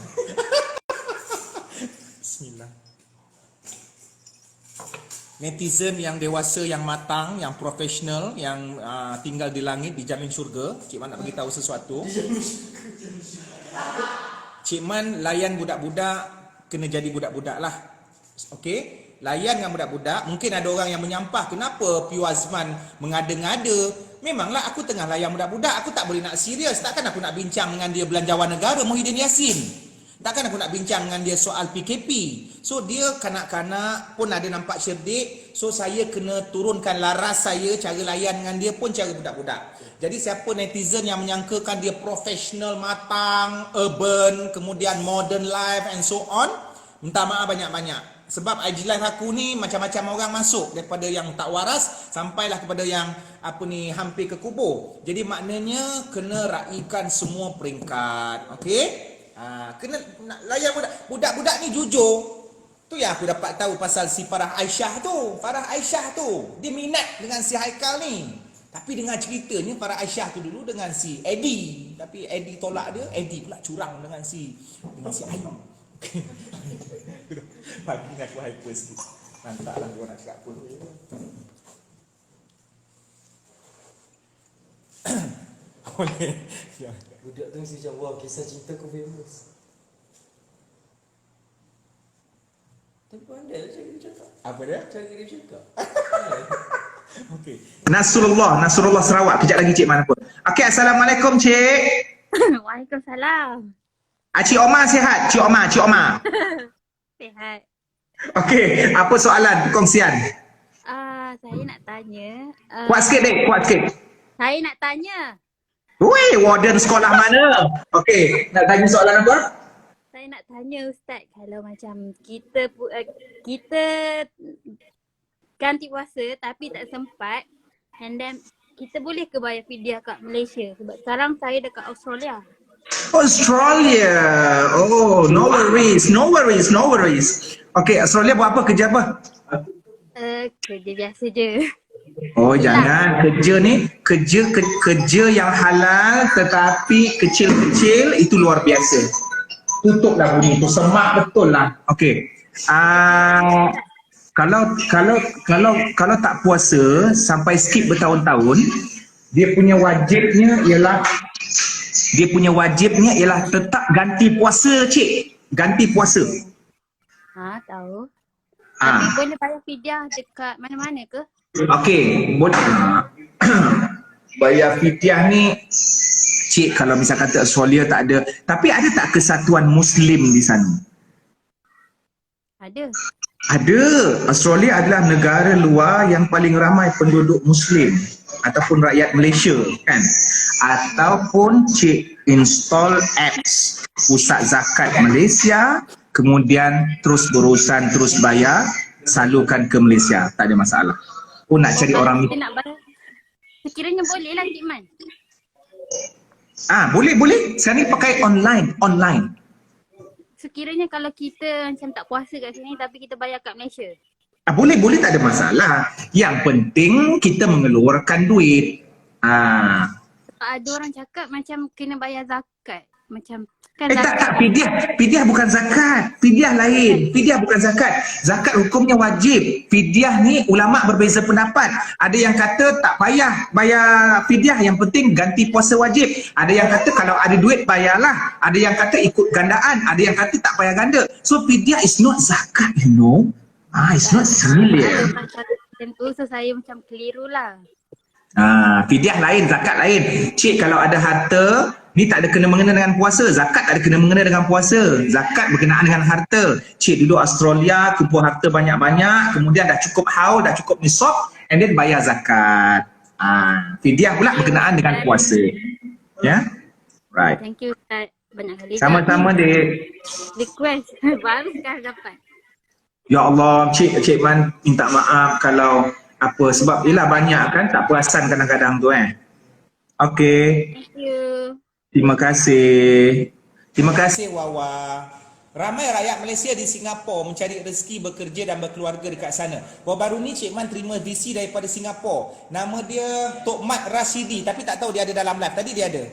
Bismillah. Netizen yang dewasa, yang matang, yang profesional, yang tinggal di langit dijamin syurga. Cik Man nak bagi tahu sesuatu. Cik Man layan budak-budak kena jadi budak-budak lah. Okey? Layan dengan budak-budak. Mungkin ada orang yang menyampah, kenapa Piu Azman mengada-ngada? Memanglah aku tengah layan budak-budak, aku tak boleh nak serius. Takkan aku nak bincang dengan dia belanjawan negara Muhyiddin Yassin. Takkan aku nak bincang dengan dia soal PKP. So dia kanak-kanak pun ada nampak cerdik. So saya kena turunkan laras saya, cara layan dengan dia pun cara budak-budak. Jadi siapa netizen yang menyangkakan dia profesional, matang, urban, kemudian modern life and so on, minta maaf banyak-banyak. Sebab IG live aku ni macam-macam orang masuk, daripada yang tak waras sampailah kepada yang hampir ke kubur. Jadi maknanya kena raikan semua peringkat. Okey? Kena layan budak-budak ni jujur. Tu yang aku dapat tahu pasal si Farah Aisyah tu. Farah Aisyah tu dia minat dengan si Haikal ni. Tapi dengan ceritanya Farah Aisyah tu dulu dengan si Eddie. Tapi Eddie tolak dia, Eddie pula curang dengan si Ayu. Pagi ni aku hyper sikit. Nantaklah dia nak cakap apa. Boleh. Ya. Budak tu mesti macam, wah kisah cinta ku famous. Tapi pandai lah cara dia cakap. Apa dia? Cara dia cakap. Okey. Nasrullah Sarawak. Kejap lagi Cik mana pun. Okey, Assalamualaikum Cik. Waalaikumsalam. Cik Omar sihat? Cik Omar. Sihat. Okey, apa soalan perkongsian? Saya nak tanya. Kuat sikit dek, kuat sikit. Saya nak tanya. Weh, warden sekolah mana? Okey, nak tanya soalan apa? Saya nak tanya Ustaz, kalau macam kita ganti puasa tapi tak sempat, and then kita boleh ke bayar fidyah kat Malaysia? Sebab sekarang saya dekat Australia. Australia. Oh, no worries, no worries, no worries. Okay, Australia buat apa? Kerja apa? Kerja biasa je. Oh, jangan. Kerja ni, kerja yang halal tetapi kecil-kecil itu luar biasa. Tutuplah bunyi tu, semak betul lah. Okay. Kalau tak puasa sampai skip bertahun-tahun, dia punya wajibnya ialah tetap ganti puasa, cik. Ganti puasa. Tahu. Tapi boleh bayar fidyah dekat mana-mana ke? Okey, boleh. Bayar fidyah ni, cik, kalau misal kata Australia tak ada. Tapi ada tak kesatuan Muslim di sana? Ada. Ada. Australia adalah negara luar yang paling ramai penduduk Muslim ataupun rakyat Malaysia, kan? Ataupun cik install apps Pusat Zakat Malaysia, kemudian terus berurusan, terus bayar, salurkan ke Malaysia. Tak ada masalah. Pun nak cari orang ni. Kita nak bayar. Sekiranya boleh lah, Cik Man. Boleh. Sekarang ni pakai online. Sekiranya kalau kita macam tak puasa kat sini tapi kita bayar kat Malaysia. Boleh, tak ada masalah. Yang penting kita mengeluarkan duit. Ada orang cakap macam kena bayar zakat. Macam kan Tak. Fidyah bukan zakat. Fidyah lain. Fidyah bukan zakat. Zakat hukumnya wajib. Fidyah ni ulama' berbeza pendapat. Ada yang kata tak payah bayar fidyah, yang penting ganti puasa wajib. Ada yang kata kalau ada duit bayarlah. Ada yang kata ikut gandaan. Ada yang kata tak payah ganda. So fidyah is not zakat, you know. It's not similar. Tentu so saya macam keliru lah. Fidyah lain, zakat lain. Cik, kalau ada harta, ni tak ada kena-mengena dengan puasa. Zakat tak ada kena-mengena dengan puasa. Zakat berkenaan dengan harta. Cik duduk Australia, kumpul harta banyak-banyak, kemudian dah cukup haul, dah cukup nisab, and then bayar zakat. Fidyah pula berkenaan dengan puasa. Ya? Right. Thank you, Ustaz. Banyak kali. Sama-sama, dek. Request. Baru sekarang dapat. Ya Allah, Cik Man minta maaf kalau apa, sebab ialah banyak kan tak perasan kadang-kadang tu Okey. Thank you. Terima kasih. Terima kasih Wawa. Ramai rakyat Malaysia di Singapura mencari rezeki, bekerja dan berkeluarga dekat sana. Baru-baru ni Cik Man terima VC daripada Singapura. Nama dia Tok Mat Rashidi, tapi tak tahu dia ada dalam live. Tadi dia ada.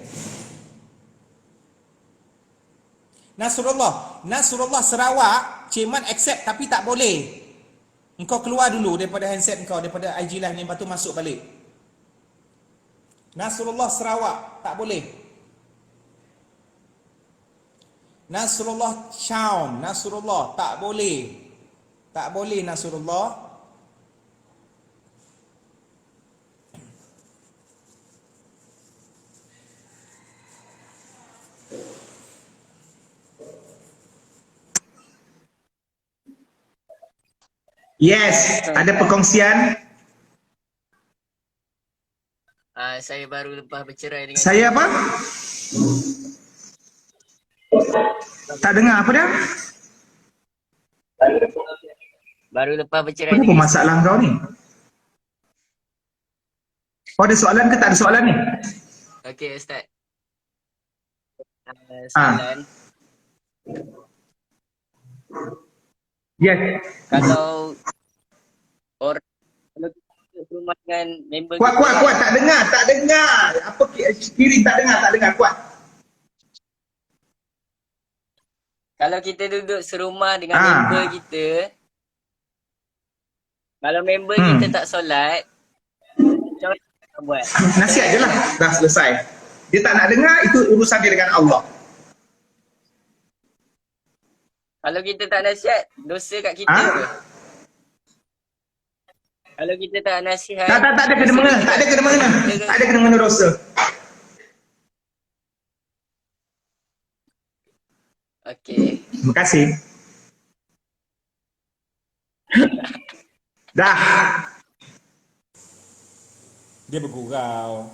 Nasrullah Sarawak, Cik Man accept tapi tak boleh. Engkau keluar dulu daripada handset engkau, daripada IG live ni, lepas tu masuk balik. Nasrullah Sarawak, tak boleh. Nasrullah Shaun, Nasrullah, tak boleh. Tak boleh Nasrullah. Yes, ada perkongsian. Saya baru lepas bercerai dengan Saya apa? Tak dengar apa dia? Baru lepas bercerai. Apa masalah kau ni? Ada soalan ke tak ada soalan ni? Okey Ustaz. Soalan. Yes. Kalau orang rumah dengan member Kuat, tak dengar. Apa kiri tak dengar, kuat. Kalau kita duduk serumah dengan member kita, kalau member kita tak solat, macam mana kita buat? Nasihat je lah, dah selesai. Dia tak nak dengar, itu urusan dia dengan Allah. Kalau kita tak nasihat, dosa kat kita ke? Kalau kita tak nasihat, Tak ada kena-mengena, tak ada kena-mengena dosa. Okey. Terima kasih. Dah. Dia bergurau.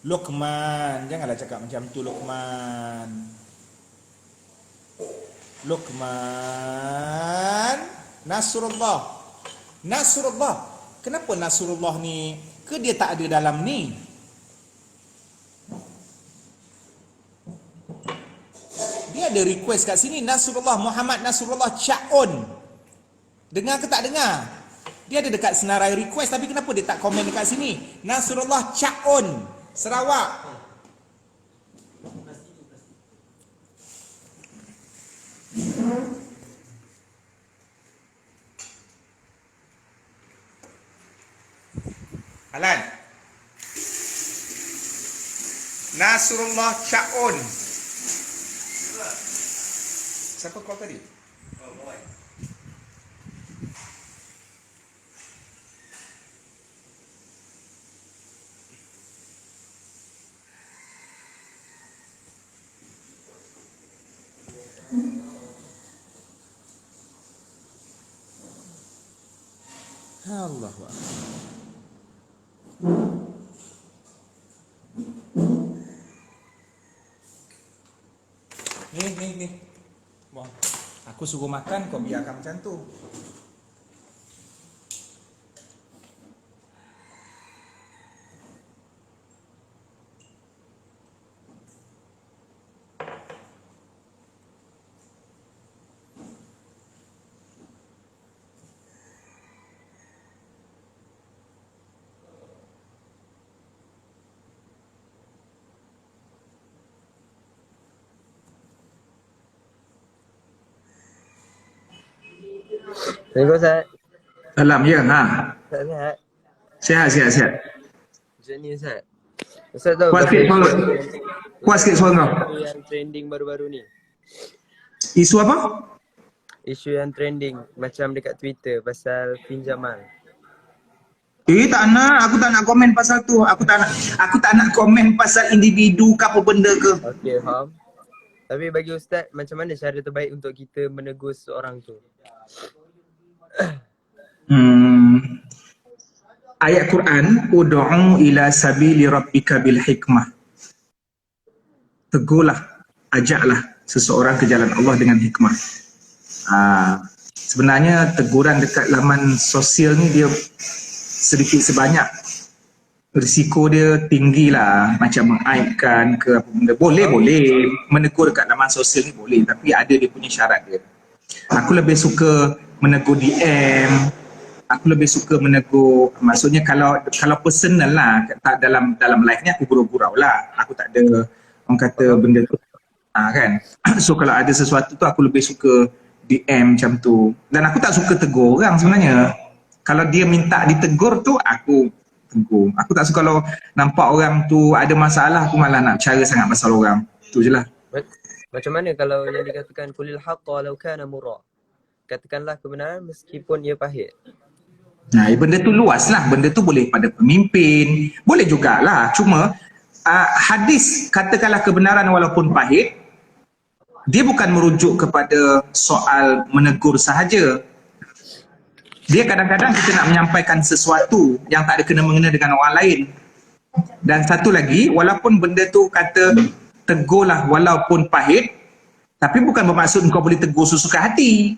Luqman, janganlah cakap macam tu Luqman. Nasrullah. Kenapa Nasrullah ni ke dia tak ada dalam ni? ni ada request kat sini, Nasrullah Muhammad Nasrullah Chaon. Dengar ke tak dengar? Dia ada dekat senarai request, tapi kenapa dia tak komen dekat sini? Nasrullah Chaon, Sarawak. Alan. Nasrullah Chaon. Siapa call tadi? Allah. Ni. Buang. Aku suruh makan, kau biarkan macam tu. Assalamualaikum Ustaz. Salam, ya. Ustaz sihat? Sihat. Macam ni Ustaz. Ustaz tahu Kuat sikit suara. Kuat sikit suara kau. isu yang trending baru-baru ni. Isu apa? Isu yang trending macam dekat Twitter pasal pinjaman. Tak nak, aku tak nak komen pasal tu. Aku tak nak komen pasal individu ke apa benda ke. Okey, faham. Tapi bagi Ustaz, macam mana cara terbaik untuk kita menegur seorang tu? Ayat Quran, ud'u ila sabili rabbika bil hikmah. Tegurlah, ajaklah seseorang ke jalan Allah dengan hikmah. Sebenarnya teguran dekat laman sosial ni dia sedikit sebanyak risiko dia tinggi lah, macam mengaibkan ke apa benda. Boleh menegur dekat laman sosial ni boleh, tapi ada dia punya syarat dia. Aku lebih suka menegur DM, aku lebih suka menegur, maksudnya kalau personal lah, tak dalam live ni aku gurau-gurau lah, aku tak ada orang kata benda tu kan. So kalau ada sesuatu tu aku lebih suka DM macam tu, dan aku tak suka tegur orang sebenarnya. Kalau dia minta ditegur tu aku tegur. Aku tak suka kalau nampak orang tu ada masalah, aku malah nak bercara sangat pasal orang. Tu je lah. Macam mana kalau yang dikatakan kulil haqqa walau kana murra? Katakanlah kebenaran meskipun ia pahit. Nah, benda tu luas lah. Benda tu boleh pada pemimpin, boleh jugalah. Cuma hadis katakanlah kebenaran walaupun pahit, dia bukan merujuk kepada soal menegur sahaja. Dia kadang-kadang kita nak menyampaikan sesuatu yang tak ada kena-mengena dengan orang lain. Dan satu lagi, walaupun benda tu kata tegurlah walaupun pahit, tapi bukan bermaksud kau boleh tegur sesuka hati.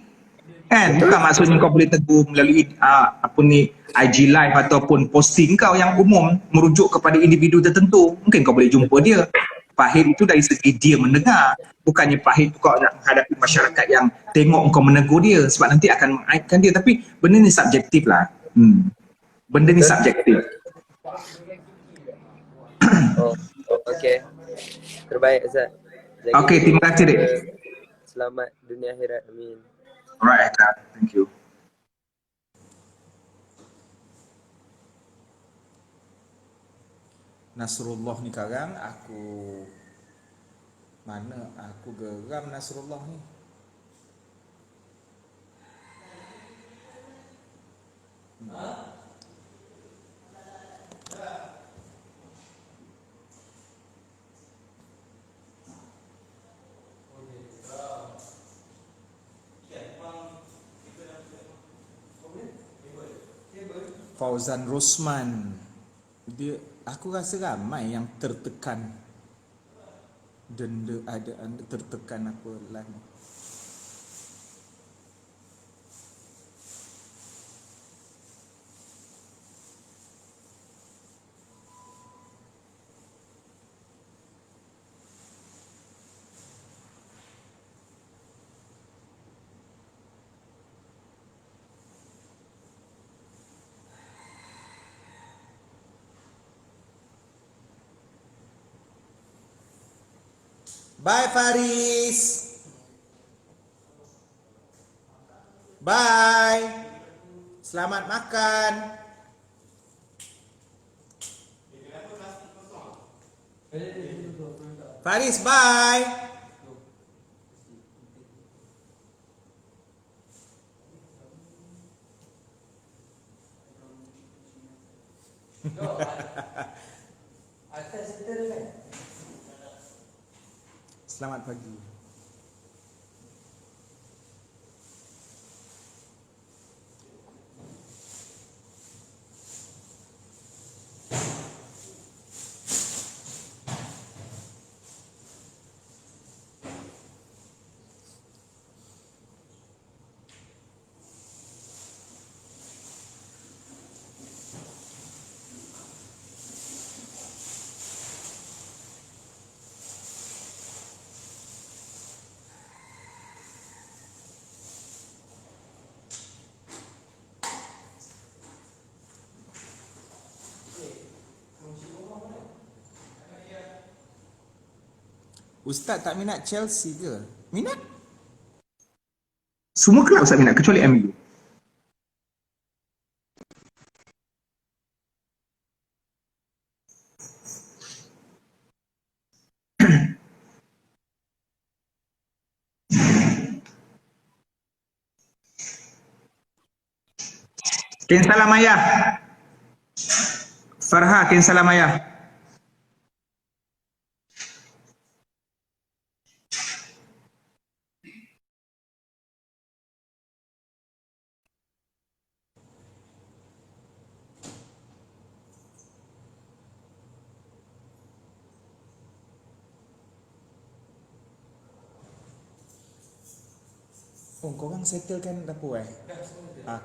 Kan? Bukan maksudnya kau boleh tegur melalui IG live ataupun posting kau yang umum merujuk kepada individu tertentu. Mungkin kau boleh jumpa dia. Pahit itu dari segi dia mendengar. Bukannya pahit kau nak menghadapi masyarakat yang tengok kau menegur dia, sebab nanti akan mengaibkan dia. Tapi benda ni subjektif lah. Benda ni subjektif. Okey. Terbaik Ustaz. Okey, terima kasih Dik. Selamat dunia akhirat. Amin. Alright, thank you. Nasrullah ni sekarang aku geram Nasrullah ni. Fauzan Rosman, dia, aku rasa ramai yang tertekan denda, ada tertekan apa lah ni. Bye Faris. Bye. Selamat makan. Faris, bye. Selamat pagi. Ustaz tak minat Chelsea ke? Minat? Semua kelab Ustaz minat kecuali MU. Ken salam ayah. Farha, ken salam ayah. Oh, korang settlekan dapur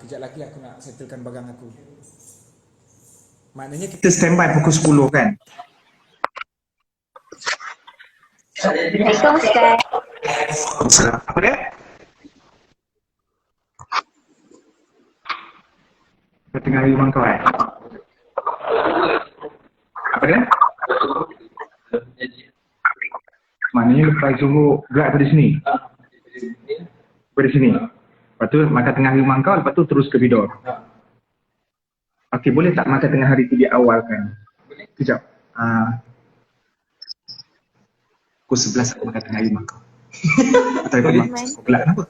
kejap lagi aku nak settlekan bagang aku. Maknanya Kita standby pukul 10 kan? Assalamualaikum Ustaz. Salam. Apa dia? Kau tengah rumah kau Apa dia? Maknanya lepas Zuhur gerak dari sini? Dari sini? Lepas tu makan tengah rumah kau, lepas tu terus ke Bidor? Okey, boleh tak makan tengah hari tu dia awalkan? Kejap. Pukul 11 aku makan tengah rumah kau. Atau kau gelak kenapa?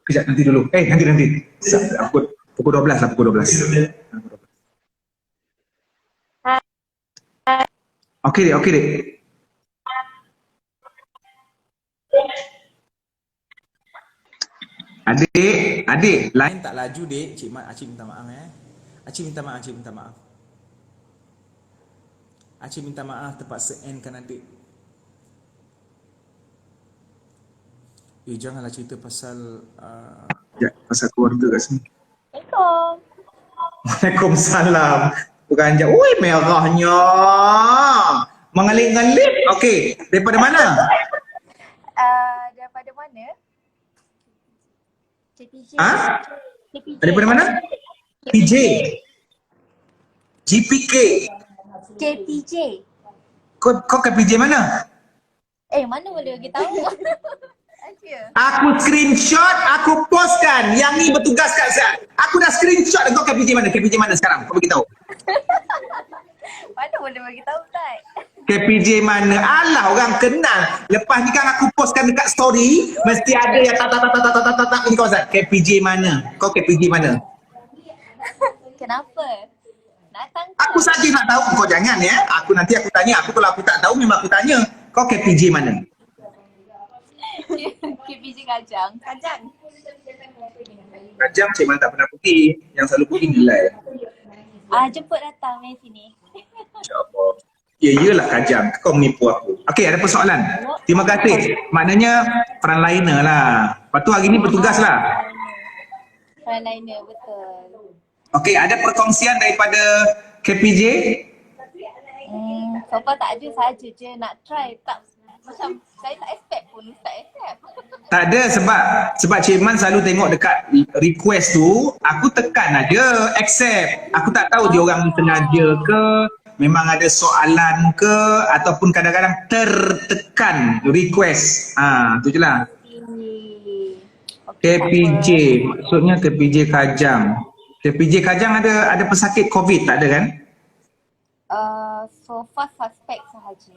Kejap, nanti dulu. Nanti. Pukul 12 lah, pukul 12. Okey dek. Adik, lain tak laju dek. Acik minta maaf Acik minta maaf. Acik minta maaf terpaksa endkan adik. Janganlah cerita pasal pasal keluarga kat sini. Assalamualaikum. Waalaikumsalam. Bukan je. Ui, merahnya. Mengalir-ngalir. Okey, daripada mana? Daripada mana? KPJ. KPJ. Daripada mana? PJ. GPK. KPJ. Kau KPJ mana? Mana boleh bagi tahu? Aku screenshot, aku postkan. Yang ni bertugas kat Zat. Aku dah screenshot. Kau KPJ mana? KPJ mana sekarang? Kau beritahu. Mana boleh bagi tahu tak? KPJ mana? Alah, orang kenal. Lepas ni kan aku postkan dekat story, mesti ada yang tak ni kau Zat. KPJ mana? Kau KPJ mana? Kenapa? Nak tangkap? Aku saja nak tahu. Kau jangan ya. Nanti aku tanya. Kalau aku tak tahu memang aku tanya. Kau KPJ mana? KPJ Kajang. Kajang Cik Man tak pernah pergi. Yang selalu pergi nilai. Jemput datang main sini. InsyaAllah. Ya, iyalah Kajang. Kau menipu aku. Okey, ada persoalan. Terima kasih. Maknanya frontliner lah. Lepas tu hari ni bertugas lah. Frontliner, betul. Okey, ada perkongsian daripada KPJ? So far tak ada, saja je nak try. Tak, macam saya tak expect pun Ustaz accept. Tak ada sebab Cik Man selalu tengok dekat request tu, aku tekan aja accept. Aku tak tahu dia orang sengaja ke, memang ada soalan ke ataupun kadang-kadang tertekan request. Tu je lah. KPJ, maksudnya KPJ Kajang. KPJ Kajang ada pesakit COVID tak ada kan? So far suspek sahaja.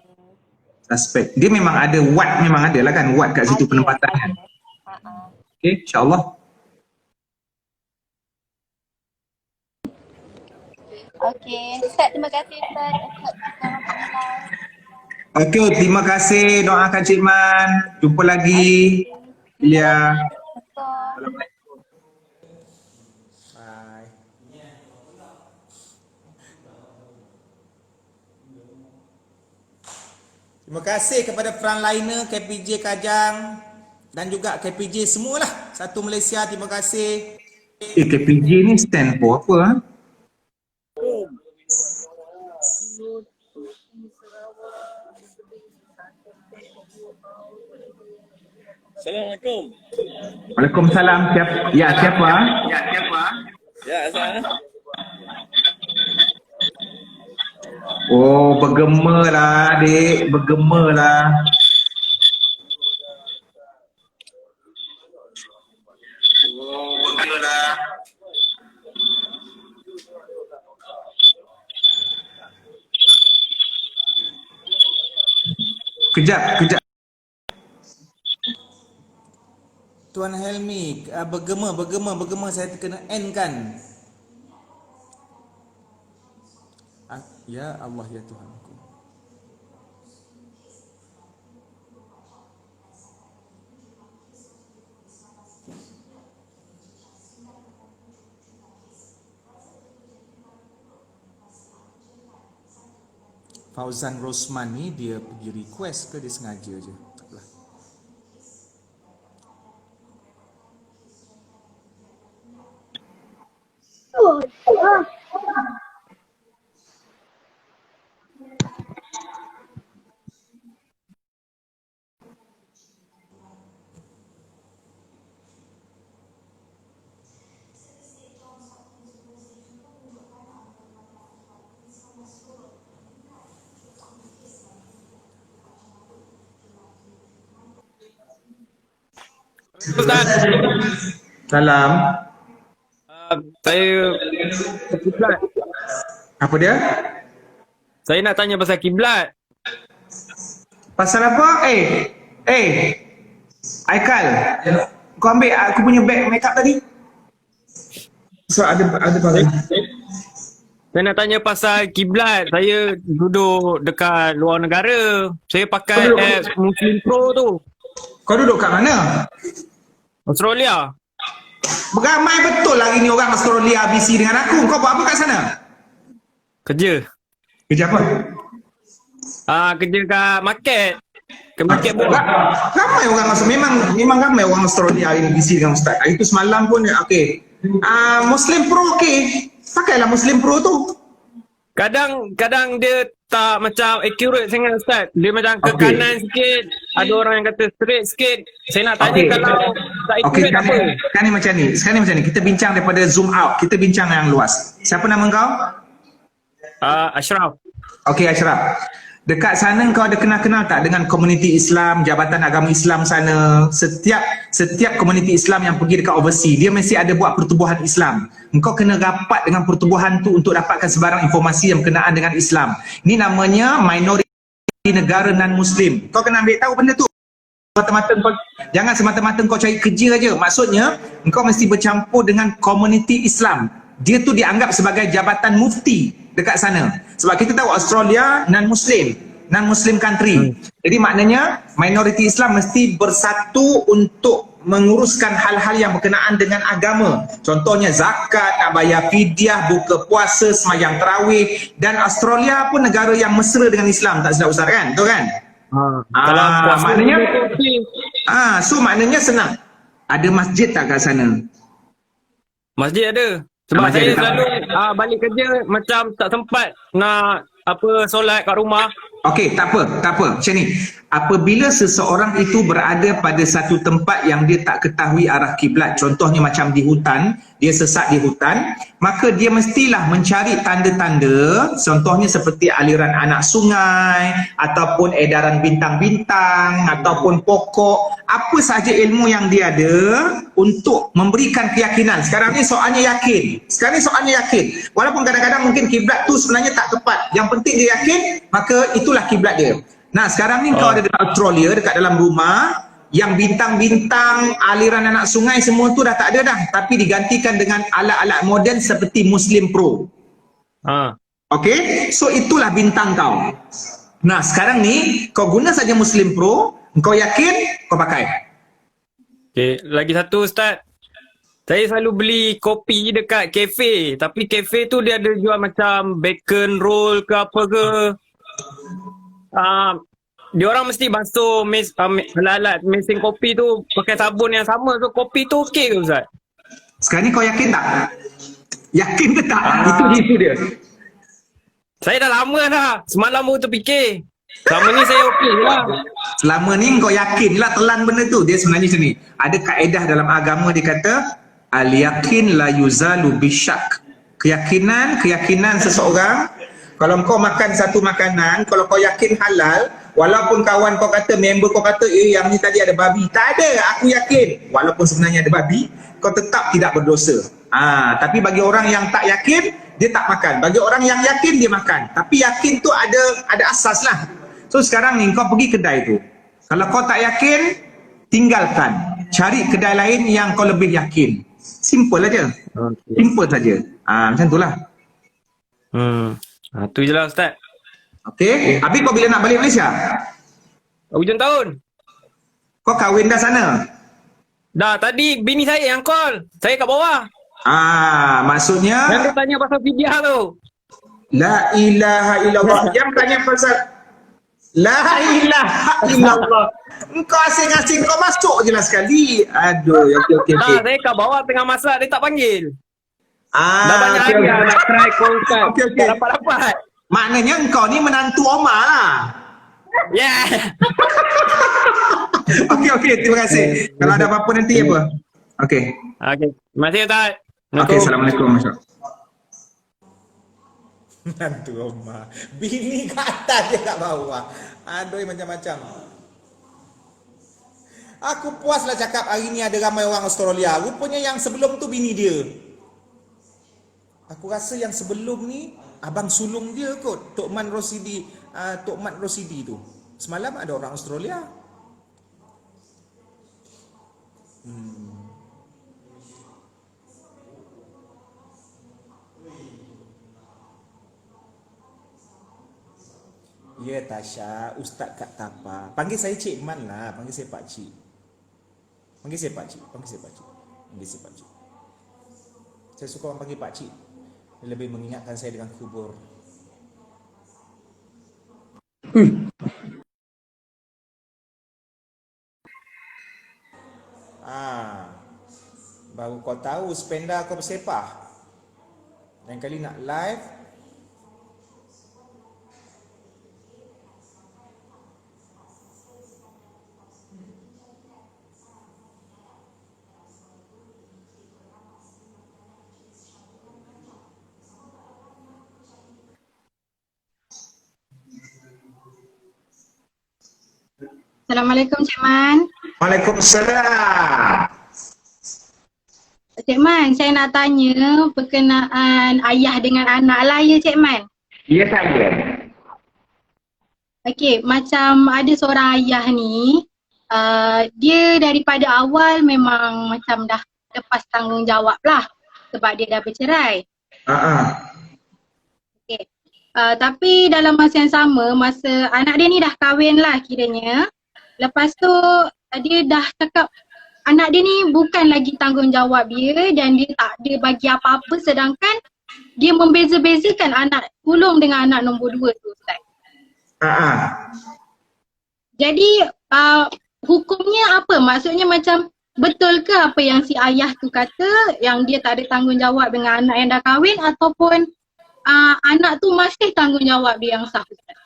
Suspek. Dia memang ada ward, memang ada lah kan ward kat situ penempatannya. Okay, insyaAllah. Okey, Ustaz, terima kasih Ustaz. Okey, terima kasih doakan Cik Man. Jumpa lagi. Ilya. Assalamualaikum. Bye. Terima kasih kepada frontliner KPJ Kajang dan juga KPJ semualah. Satu Malaysia, terima kasih. KPJ ni stand for apa? Assalamualaikum. Waalaikumsalam. Siapa? Siapa? Ya, Azhar. Oh, bergema lah adik, bergema lah. Kejap. Tuan Helmi, bergema saya terkena N kan? Ya Allah ya Tuhanku. Fauzan Rosman ni dia pergi request ke dia sengaja je? Taklah. Ustaz. Salam. Saya kiblat. Apa dia? Saya nak tanya pasal kiblat. Pasal apa? Aikal. Kau ambil aku punya bag makeup tadi. So ada barang. Saya nak tanya pasal kiblat. Saya duduk dekat luar negara. Saya pakai apps Muslim Pro tu. Kau duduk kat mana? Australia. Beramai betul hari ni orang Australia BC dengan aku. Kau buat apa kat sana? Kerja. Kerja apa? Kerja kat market. Ke market buah. Ramai orang memang ramai orang Australia ini BC dengan Ustaz. Itu semalam pun okey. Muslim Pro okey. Pakailah Muslim Pro tu. Kadang dia tak macam accurate sangat Ustaz. Dia macam ke kanan sikit. Ada orang yang kata straight sikit. Saya nak tanya kalau tak accurate apa? Sekarang ni macam ni. Kita bincang daripada zoom out. Kita bincang yang luas. Siapa nama kau? Ashraf. Okey Ashraf. Dekat sana kau ada kenal tak dengan komuniti Islam, Jabatan Agama Islam sana? Setiap komuniti Islam yang pergi dekat overseas, dia mesti ada buat pertubuhan Islam. Engkau kena rapat dengan pertubuhan tu untuk dapatkan sebarang informasi yang berkenaan dengan Islam. Ini namanya minoriti negara non-Muslim. Kau kena ambil tahu benda tu. Jangan semata-mata kau cari kerja aja. Maksudnya, engkau mesti bercampur dengan komuniti Islam. Dia tu dianggap sebagai jabatan mufti dekat sana. Sebab kita tahu Australia non-Muslim country. Jadi maknanya minoriti Islam mesti bersatu untuk menguruskan hal-hal yang berkenaan dengan agama. Contohnya zakat, nak bayar fidyah, buka puasa, sembahyang tarawih. Dan Australia pun negara yang mesra dengan Islam, tak silap Ustaz kan? Betul kan? Maknanya maknanya senang. Ada masjid tak kat sana? Masjid ada. Sebab saya selalu balik kerja macam tak sempat nak solat kat rumah. Okey, tak apa. Macam ni. Apabila seseorang itu berada pada satu tempat yang dia tak ketahui arah kiblat, contohnya macam di hutan, dia sesat di hutan, maka dia mestilah mencari tanda-tanda, contohnya seperti aliran anak sungai, ataupun edaran bintang-bintang, ataupun pokok, apa sahaja ilmu yang dia ada untuk memberikan keyakinan. Sekarang ni soalnya yakin. Walaupun kadang-kadang mungkin kiblat tu sebenarnya tak tepat. Yang penting dia yakin, maka itulah kiblat dia. Nah, sekarang ni kau ada dekat Australia, dekat dalam rumah, yang bintang-bintang, aliran anak sungai semua tu dah tak ada dah, tapi digantikan dengan alat-alat moden seperti Muslim Pro. Okey, so itulah bintang kau. Nah, sekarang ni kau guna saja Muslim Pro, kau yakin, kau pakai. Okay, lagi satu Ustaz. Saya selalu beli kopi dekat kafe, tapi kafe tu dia ada jual macam bacon roll ke apa ke. Dia orang mesti basuh alat mesin kopi tu pakai sabun yang sama. So kopi tu okey ke Ustaz? Sekarang ni kau yakin tak? Yakin ke tak? Itu dia. Saya dah lama dah. Semalam baru terfikir. Selama ni saya okey je lah. Selama ni kau yakin lah telan benda tu. Dia sebenarnya macam ni. Ada kaedah dalam agama dia kata al-yakin la yuzalu bisyak. Keyakinan seseorang, kalau kau makan satu makanan, kalau kau yakin halal, walaupun kawan kau kata, member kau kata, yang ni tadi ada babi. Tak ada, aku yakin. Walaupun sebenarnya ada babi, kau tetap tidak berdosa. Tapi bagi orang yang tak yakin, dia tak makan. Bagi orang yang yakin, dia makan. Tapi yakin tu ada asas lah. So sekarang ni kau pergi kedai tu. Kalau kau tak yakin, tinggalkan. Cari kedai lain yang kau lebih yakin. Simple aja. Simple saja. Macam tu lah. Tu je lah Ustaz. Okey. Habis kau bila nak balik Malaysia? Hujung tahun. Kau kahwin dah sana? Dah, tadi bini saya yang call. Saya kat bawah. Maksudnya? Yang dia tanya pasal fidyah tu. La ilaha illallah. Yang tanya pasal La ilaha illallah. Engkau asing-asing, kau masuk je lah sekali. Aduh, okey. Saya kat bawah tengah masak, dia tak panggil. Dah banyak okay, lagi nak try call Ustaz. Okay. Tak dapat-dapat. Maknanya engkau ni menantu Omar lah. Yeah. Okey, terima kasih. Kalau ada apa-apa nanti apa? Okey. Terima kasih Ustaz. Okey, Assalamualaikum. Menantu Omar. Bini kat atas dia kat bawah. Aduh, macam-macam. Aku puaslah cakap hari ni ada ramai orang Australia. Rupanya yang sebelum tu bini dia. Aku rasa yang sebelum ni abang sulung dia kot, Tok Mat Rosidi tu. Semalam ada orang Australia. Ya Tasha, Ustaz kat Tapa. Panggil saya Cik Man lah, panggil saya Pak Cik. Panggil saya Pak Cik. Saya suka orang panggil Pak Cik. Dia lebih mengingatkan saya dengan kubur. Baru kau tahu spenda kau bersepah. Lain kali nak live. Assalamualaikum Cik Man. Waalaikumsalam. Cik Man, saya nak tanya berkenaan ayah dengan anak lah ya Cik Man. Ya saya. Okey, macam ada seorang ayah ni, dia daripada awal memang macam dah lepas tanggungjawab lah sebab dia dah bercerai. Okey. Tapi dalam masa yang sama, masa anak dia ni dah kahwin lah kiranya. Lepas tu dia dah cakap anak dia ni bukan lagi tanggungjawab dia dan dia tak ada bagi apa-apa, sedangkan dia membeza-bezakan anak sulung dengan anak nombor 2 tu Ustaz. Jadi hukumnya apa? Maksudnya macam betul ke apa yang si ayah tu kata yang dia tak ada tanggungjawab dengan anak yang dah kahwin, ataupun anak tu masih tanggungjawab dia yang sah Ustaz?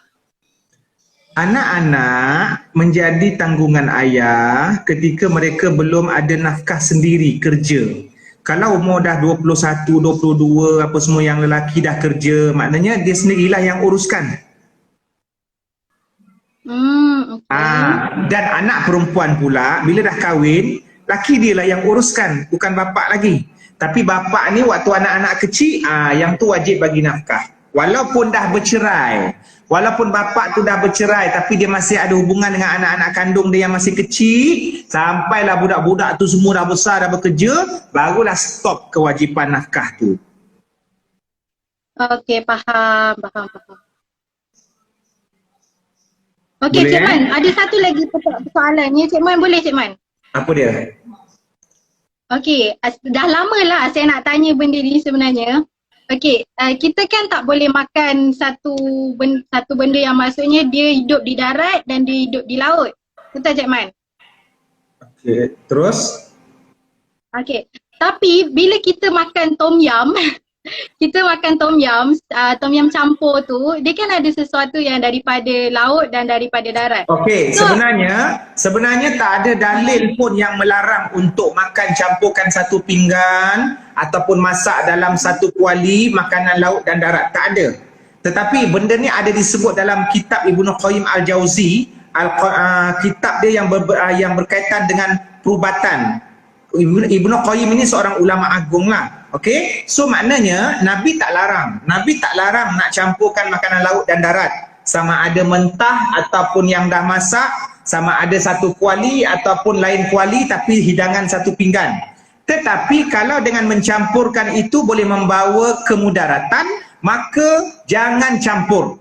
anak-anak menjadi tanggungan ayah ketika mereka belum ada nafkah sendiri kerja. Kalau umur dah 21, 22 apa semua yang lelaki dah kerja, maknanya dia sendirilah yang uruskan. Dan anak perempuan pula bila dah kahwin, laki dia lah yang uruskan, bukan bapak lagi. Tapi bapak ni waktu anak-anak kecil, yang tu wajib bagi nafkah. Walaupun dah bercerai, walaupun bapak tu dah bercerai, tapi dia masih ada hubungan dengan anak-anak kandung dia yang masih kecil, sampailah budak-budak tu semua dah besar, dah bekerja, barulah stop kewajipan nafkah tu. Okey, faham. Okey, Cik Man, ada satu lagi persoalan ni. Cik Man, boleh Cik Man? Apa dia? Okey, dah lama lah saya nak tanya benda ni sebenarnya. Okey, kita kan tak boleh makan satu benda yang maksudnya dia hidup di darat dan dia hidup di laut. Betul Cik Man? Okey, terus? Okey, tapi bila kita makan tom yum, kita makan tom yum campur tu, dia kan ada sesuatu yang daripada laut dan daripada darat. Okey, sebenarnya tak ada dalil pun yang melarang untuk makan campurkan satu pinggan ataupun masak dalam satu kuali makanan laut dan darat. Tak ada. Tetapi benda ni ada disebut dalam kitab Ibnu Qayyim Al-Jauzi, kitab dia yang berkaitan dengan perubatan. Ibnu Qayyim ini seorang ulama agung lah. Okey, so maknanya Nabi tak larang nak campurkan makanan laut dan darat, sama ada mentah ataupun yang dah masak, sama ada satu kuali ataupun lain kuali tapi hidangan satu pinggan. Tetapi kalau dengan mencampurkan itu boleh membawa kemudaratan, maka jangan campur.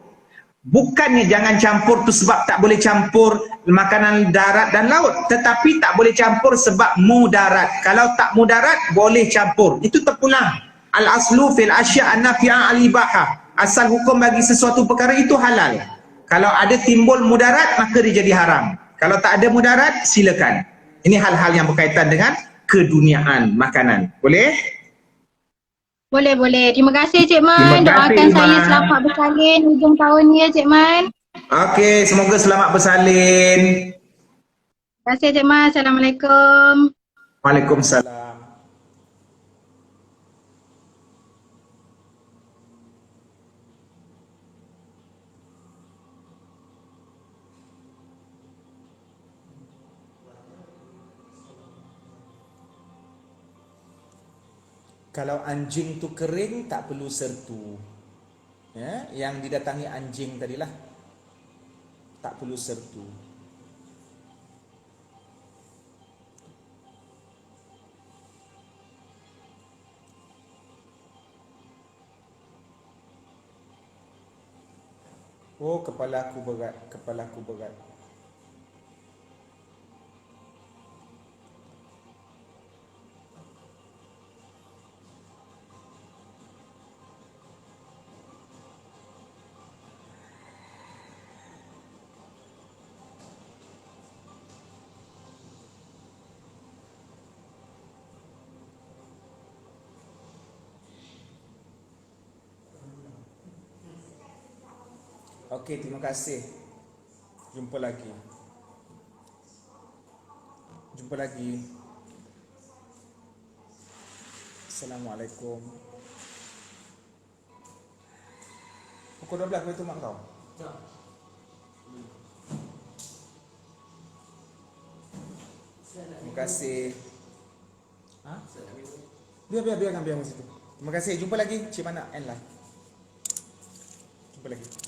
Bukannya jangan campur tu sebab tak boleh campur makanan darat dan laut, tetapi tak boleh campur sebab mudarat. Kalau tak mudarat boleh campur. Itu terpulang. Al-aslu fil asya' an-nafi'a al-ibahah. Asal hukum bagi sesuatu perkara itu halal. Kalau ada timbul mudarat maka dia jadi haram. Kalau tak ada mudarat silakan. Ini hal-hal yang berkaitan dengan keduniaan makanan. Boleh? Boleh. Terima kasih Cik Man. Doakan saya selamat bersalin hujung tahun ni ya Cik Man. Okey, semoga selamat bersalin. Terima kasih Cik Man. Assalamualaikum. Waalaikumsalam. Kalau anjing tu kering tak perlu sertu. Ya, yang didatangi anjing tadilah tak perlu sertu. Oh, kepala aku berat. Okey, terima kasih. Jumpa lagi. Assalamualaikum. Pukul 12 kau itu mak kau? Tak. Terima kasih. Biar situ. Terima kasih. Jumpa lagi. Cik Mana end lah. Jumpa lagi.